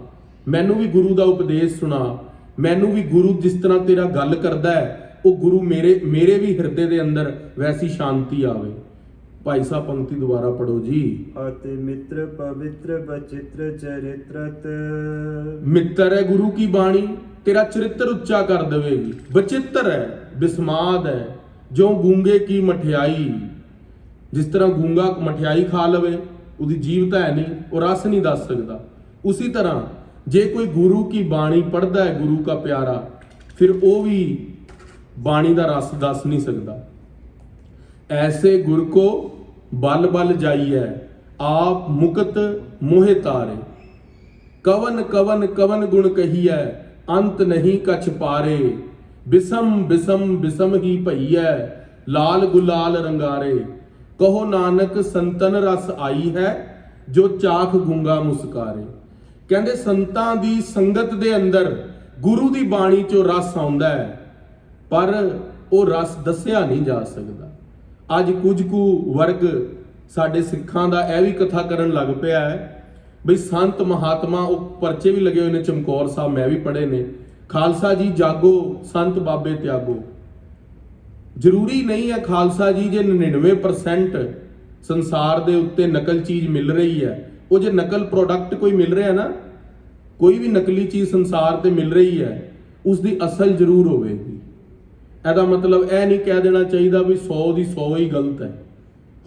ਮੈਨੂੰ ਵੀ ਗੁਰੂ ਦਾ ਉਪਦੇਸ਼ ਸੁਣਾ, ਮੈਨੂੰ ਵੀ ਗੁਰੂ ਜਿਸ ਤਰ੍ਹਾਂ ਤੇਰਾ ਗੱਲ ਕਰਦਾ ਹੈ ਉਹ ਗੁਰੂ ਮੇਰੇ ਵੀ ਹਿਰਦੇ ਦੇ ਅੰਦਰ ਵੈਸੀ ਸ਼ਾਂਤੀ ਆਵੇ। ਭਾਈ ਸਾਹਿਬ ਪੰਕਤੀ ਦੁਬਾਰਾ ਪੜੋ ਜੀ। ਅਤਿ ਮਿੱਤਰ ਪਵਿੱਤਰ ਬਚਿੱਤਰ ਚਰਿਤ੍ਰਤ। ਮਿੱਤਰ ਹੈ ਗੁਰੂ ਕੀ ਬਾਣੀ, ਤੇਰਾ ਚਰਿੱਤਰ ਉੱਚਾ ਕਰ ਦੇਵੇਗੀ। ਬਚਿੱਤਰ ਹੈ, ਬਿਸਮਾਦ ਹੈ, ਜੋ ਗੂੰਗੇ ਕੀ ਮਠਿਆਈ। ਜਿਸ ਤਰ੍ਹਾਂ ਗੂੰਗਾ ਮਠਿਆਈ ਖਾ ਲਵੇ, ਉਹਦੀ ਜੀਭ ਤਾਂ ਹੈ ਨਹੀਂ, ਉਹ ਰਸ ਨਹੀਂ ਦੱਸ ਸਕਦਾ। ਉਸੇ ਤਰ੍ਹਾਂ ਜੇ ਕੋਈ ਗੁਰੂ ਕੀ ਬਾਣੀ ਪੜ੍ਹਦਾ ਹੈ, ਗੁਰੂ का ਪਿਆਰਾ, ਫਿਰ ਉਹ ਵੀ ਬਾਣੀ ਦਾ ਰਸ ਦੱਸ ਨਹੀਂ ਸਕਦਾ। ਐਸੇ ਗੁਰ ਕੋ ਬਲ ਬਲ ਜਾਈਐ, ਆਪ ਮੁਕਤ ਮੋਹਿ ਤਾਰੇ। ਕਵਨ ਕਵਨ ਕਵਨ ਗੁਣ ਕਹੀਐ, ਅੰਤ ਨਹੀਂ ਕਛ ਪਾਰੇ। ਬਿਸਮ ਬਿਸਮ ਬਿਸਮ ਹੀ ਭਈਐ, ਲਾਲ ਗੁਲਾਲ ਰੰਗਾਰੇ। ਕਹੋ ਨਾਨਕ ਸੰਤਨ ਰਸ ਆਈ ਹੈ, ਜੋ ਚਾਖ ਗੂੰਗਾ ਮੁਸਕਾਰੇ। ਕਹਿੰਦੇ ਸੰਤਾਂ ਦੀ ਸੰਗਤ ਦੇ ਅੰਦਰ ਗੁਰੂ ਦੀ ਬਾਣੀ ਚੋਂ ਰਸ ਆਉਂਦਾ ਹੈ, ਪਰ ਉਹ ਰਸ ਦੱਸਿਆ ਨਹੀਂ ਜਾ ਸਕਦਾ। ਅੱਜ ਕੁਝ ਕੁ ਵਰਗ ਸਾਡੇ ਸਿੱਖਾਂ ਦਾ ਇਹ ਵੀ ਕਥਾ ਕਰਨ ਲੱਗ ਪਿਆ ਹੈ ਬਈ ਸੰਤ ਮਹਾਤਮਾ, ਉਹ ਪਰਚੇ ਵੀ ਲੱਗੇ ਹੋਏ ਨੇ ਚਮਕੌਰ ਸਾਹਿਬ, ਮੈਂ ਵੀ ਪੜ੍ਹੇ ਨੇ, ਖਾਲਸਾ ਜੀ ਜਾਗੋ, ਸੰਤ ਬਾਬੇ ਤਿਆਗੋ। ਜ਼ਰੂਰੀ ਨਹੀਂ ਹੈ ਖਾਲਸਾ ਜੀ ਜੇ 99% ਸੰਸਾਰ ਦੇ ਉੱਤੇ ਨਕਲ ਚੀਜ਼ ਮਿਲ ਰਹੀ ਹੈ, ਉਹ ਜੇ ਨਕਲ ਪ੍ਰੋਡਕਟ ਕੋਈ ਮਿਲ ਰਿਹਾ ਨਾ, ਕੋਈ ਵੀ ਨਕਲੀ ਚੀਜ਼ ਸੰਸਾਰ ਤੇ ਮਿਲ ਰਹੀ ਹੈ, ਉਸ ਦੀ ਅਸਲ ਜ਼ਰੂਰ ਹੋਵੇਗੀ। ਇਹਦਾ ਮਤਲਬ ਇਹ ਨਹੀਂ ਕਹਿ ਦੇਣਾ ਚਾਹੀਦਾ ਵੀ 100 ਦੀ 100 ਹੀ ਗਲਤ ਹੈ।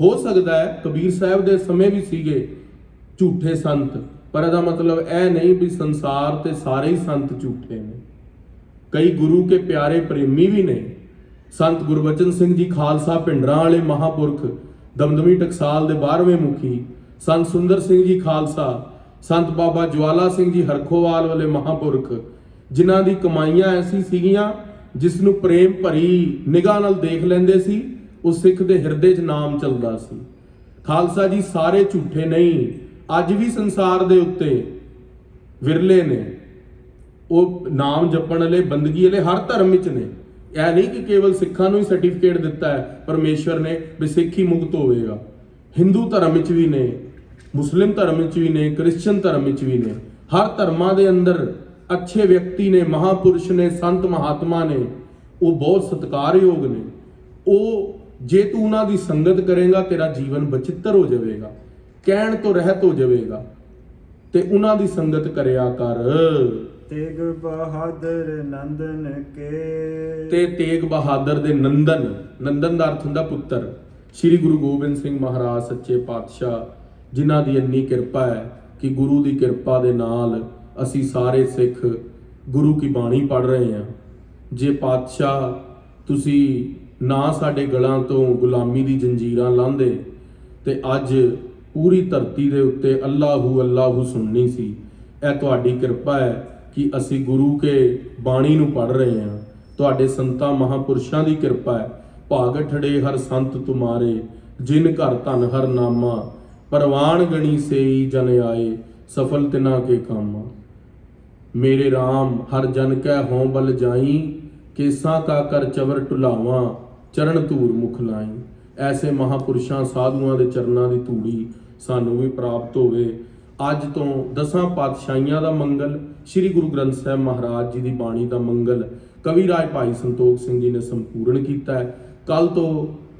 ਹੋ ਸਕਦਾ ਹੈ ਕਬੀਰ ਸਾਹਿਬ ਦੇ ਸਮੇਂ ਵੀ ਸੀਗੇ ਝੂਠੇ ਸੰਤ, ਪਰ ਇਹਦਾ ਮਤਲਬ ਇਹ ਨਹੀਂ ਵੀ ਸੰਸਾਰ ਤੇ ਸਾਰੇ ਹੀ ਸੰਤ ਝੂਠੇ ਨੇ। ਕਈ ਗੁਰੂ ਕੇ ਪਿਆਰੇ ਪ੍ਰੇਮੀ ਵੀ ਨੇ। ਸੰਤ ਗੁਰਬਚਨ ਸਿੰਘ ਜੀ ਖਾਲਸਾ ਭਿੰਡਰਾਂ ਵਾਲੇ ਮਹਾਪੁਰਖ, ਦਮਦਮੀ ਟਕਸਾਲ ਦੇ 12ਵੇਂ ਮੁਖੀ, ਸੰਤ ਸੁੰਦਰ ਸਿੰਘ ਜੀ ਖਾਲਸਾ, ਸੰਤ ਬਾਬਾ ਜਵਾਲਾ ਸਿੰਘ ਜੀ ਹਰਖੋਵਾਲ ਵਾਲੇ ਮਹਾਪੁਰਖ, ਜਿਨ੍ਹਾਂ ਦੀ ਕਮਾਈਆਂ ਐਸੀ ਸੀਗੀਆਂ ਜਿਸ ਨੂੰ ਪ੍ਰੇਮ ਭਰੀ ਨਿਗਾਹ ਨਾਲ ਦੇਖ ਲੈਂਦੇ ਸੀ, ਉਸ ਸਿੱਖ ਦੇ ਹਿਰਦੇ 'ਚ ਨਾਮ ਚੱਲਦਾ ਸੀ। ਖਾਲਸਾ ਜੀ ਸਾਰੇ ਝੂਠੇ ਨਹੀਂ। ਅੱਜ ਵੀ ਸੰਸਾਰ ਦੇ ਉੱਤੇ ਵਿਰਲੇ ਨੇ ਉਹ ਨਾਮ ਜਪਣ ਵਾਲੇ, ਬੰਦਗੀ ਵਾਲੇ, ਹਰ ਧਰਮ ਵਿੱਚ ਨੇ। ਇਹ ਨਹੀਂ ਕਿ ਕੇਵਲ ਸਿੱਖਾਂ ਨੂੰ ਹੀ ਸਰਟੀਫਿਕੇਟ ਦਿੱਤਾ ਹੈ ਪਰਮੇਸ਼ਵਰ ਨੇ ਵੀ ਸਿੱਖ ਹੀ ਮੁਕਤ ਹੋਵੇਗਾ। ਹਿੰਦੂ ਧਰਮ ਵਿੱਚ ਵੀ ਨੇ, ਮੁਸਲਿਮ ਧਰਮ ਵਿੱਚ ਵੀ ਨੇ, ਕ੍ਰਿਸਚਨ ਧਰਮ ਵਿੱਚ ਵੀ ਨੇ। ਹਰ ਧਰਮਾਂ ਦੇ ਅੰਦਰ ਅੱਛੇ ਵਿਅਕਤੀ ਨੇ, ਮਹਾਪੁਰਸ਼ ਨੇ, ਸੰਤ ਮਹਾਤਮਾ ਨੇ, ਉਹ ਬਹੁਤ ਸਤਿਕਾਰਯੋਗ ਨੇ। ਉਹ ਜੇ ਤੂੰ ਉਹਨਾਂ ਦੀ ਸੰਗਤ ਕਰੇਗਾ, ਤੇਰਾ ਜੀਵਨ ਬਚਿੱਤਰ ਹੋ ਜਾਵੇਗਾ, ਕਹਿਣ ਤੋਂ ਰਹਿਤ ਹੋ ਜਾਵੇਗਾ। ਤੇ ਉਹਨਾਂ ਦੀ ਸੰਗਤ ਕਰਿਆ ਕਰ। ਤੇਗ ਬਹਾਦਰ ਨੰਦਨ ਕੇ, ਤੇ ਤੇਗ ਬਹਾਦਰ ਦੇ ਨੰਦਨ, ਨੰਦਨ ਦਾ ਅਰਥ ਹੁੰਦਾ ਪੁੱਤਰ, ਸ੍ਰੀ ਗੁਰੂ ਗੋਬਿੰਦ ਸਿੰਘ ਮਹਾਰਾਜ ਸੱਚੇ ਪਾਤਸ਼ਾਹ, ਜਿਨ੍ਹਾਂ ਦੀ ਇੰਨੀ ਕਿਰਪਾ ਹੈ ਕਿ ਗੁਰੂ ਦੀ ਕਿਰਪਾ ਦੇ ਨਾਲ ਅਸੀਂ ਸਾਰੇ ਸਿੱਖ ਗੁਰੂ ਕੀ ਬਾਣੀ ਪੜ੍ਹ ਰਹੇ ਹਾਂ। ਜੇ ਪਾਤਸ਼ਾਹ ਤੁਸੀਂ ਨਾ ਸਾਡੇ ਗਲਾਂ ਤੋਂ ਗੁਲਾਮੀ ਦੀ ਜੰਜੀਰਾਂ ਲਾਂਦੇ ਤੇ ਅੱਜ ਪੂਰੀ ਧਰਤੀ ਦੇ ਉੱਤੇ ਅੱਲਾਹੂ ਅੱਲਾਹੂ ਸੁਣਨੀ ਸੀ। ਇਹ ਤੁਹਾਡੀ ਕਿਰਪਾ ਹੈ ਕਿ ਅਸੀਂ ਗੁਰੂ ਕੇ ਬਾਣੀ ਨੂੰ ਪੜ੍ਹ ਰਹੇ ਹਾਂ। ਤੁਹਾਡੇ ਸੰਤਾਂ ਮਹਾਪੁਰਸ਼ਾਂ ਦੀ ਕਿਰਪਾ ਹੈ। ਭਾਗ ਠੜੇ ਹਰ ਸੰਤ ਤੁਮਾਰੇ, ਜਿਨ ਘਰ ਧਨ ਹਰ ਨਾਮਾ, ਪਰਵਾਨ ਗਣੀ ਸੇਈ ਜਨ ਆਏ, ਸਫਲ ਤਿਨਾ ਕੇ ਕਾਮਾ। मेरे राम हर जन कै हों बल जाई, केसा का कर चवर टुलावा, चरण धूर मुख लाई। ऐसे महापुरुषां साधुआं दे चरनां दी धूड़ी सानू भी प्राप्त होवे। अज तो 10 पातशाहियां दा मंगल, श्री गुरु ग्रंथ साहिब महाराज जी दी बाणी दा मंगल कविराज भाई संतोख सिंह जी ने संपूर्ण किया है। कल तो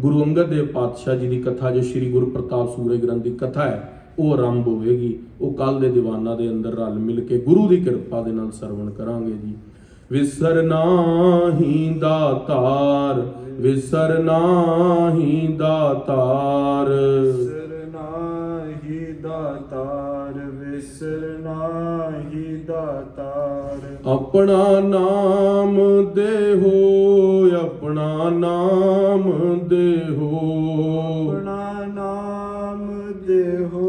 गुरु अंगद देव पातशाह जी की कथा, जो श्री गुरु प्रताप सूर्य ग्रंथ की कथा है, ਉਹ ਆਰੰਭ ਹੋਵੇਗੀ। ਉਹ ਕੱਲ ਦੇ ਦੀਵਾਨਾਂ ਦੇ ਅੰਦਰ ਰਲ ਮਿਲ ਕੇ ਗੁਰੂ ਦੀ ਕਿਰਪਾ ਦੇ ਨਾਲ ਸਰਵਣ ਕਰਾਂਗੇ ਜੀ। ਵਿਸਰ ਨਾਹੀ ਦਾਤਾਰ, ਵਿਸਰ ਨਾਹੀ ਦਾਤਾਰ, ਵਿਸਰ ਨਾਹੀ ਦਾਤਾਰ, ਵਿਸਰ ਨਾਹੀ ਦਾਤਾਰ। ਆਪਣਾ ਨਾਮ ਦੇਹੋ, ਆਪਣਾ ਨਾਮ ਦੇਹੋ, ਆਪਣਾ ਨਾਮ ਦੇਹੋ,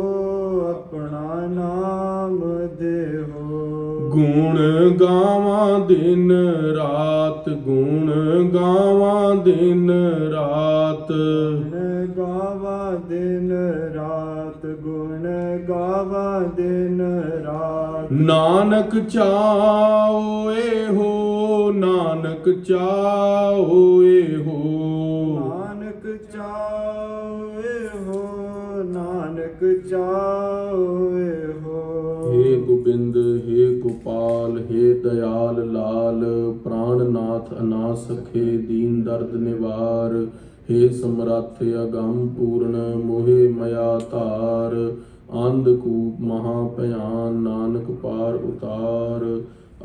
ਆਪਣਾ ਨਾਮ ਦੇਹੋ। ਗੁਣ ਗਾਵਾਂ ਦਿਨ ਰਾਤ, ਗੁਣ ਗਾਵਾਂ ਦਿਨ ਰਾਤ, ਗੁਣ ਗਾਵਾਂ ਦਿਨ ਰਾਤ, ਗੁਣ ਗਾਵਾਂ ਦਿਨ ਰਾਤ। ਨਾਨਕ ਚਾਓ ਇਹੋ, ਨਾਨਕ ਚਾਓ ਇਹੋ, ਨਾਨਕ ਚਾਓ ਇਹੋ, ਨਾਨਕ ਚਾਓ ਇਹੋ। हे गोबिंद हे गोपाल हे दयाल लाल, प्राणनाथ अनासखे दीन दर्द निवार। हे समरथ अगम पूर्ण मोहे मया तार, अंधकूप महाभयान नानक पार उतार।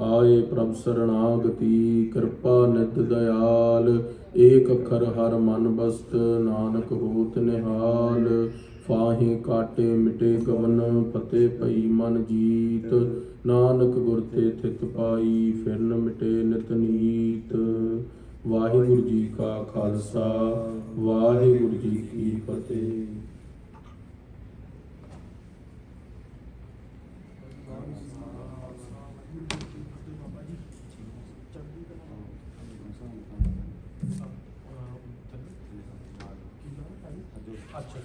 आए प्रभ शरणागति कृपा नित दयाल, एक अखर हर मन बसत नानक होत निहाल। फाहे काटे मिटे गवन फतेह पई मन जीत, नानक गुर ते थित पाई फिर न मिटे नित नीत। वाहिगुरु जी का खालसा, वाहिगुरु जी की फतेह। अच्छा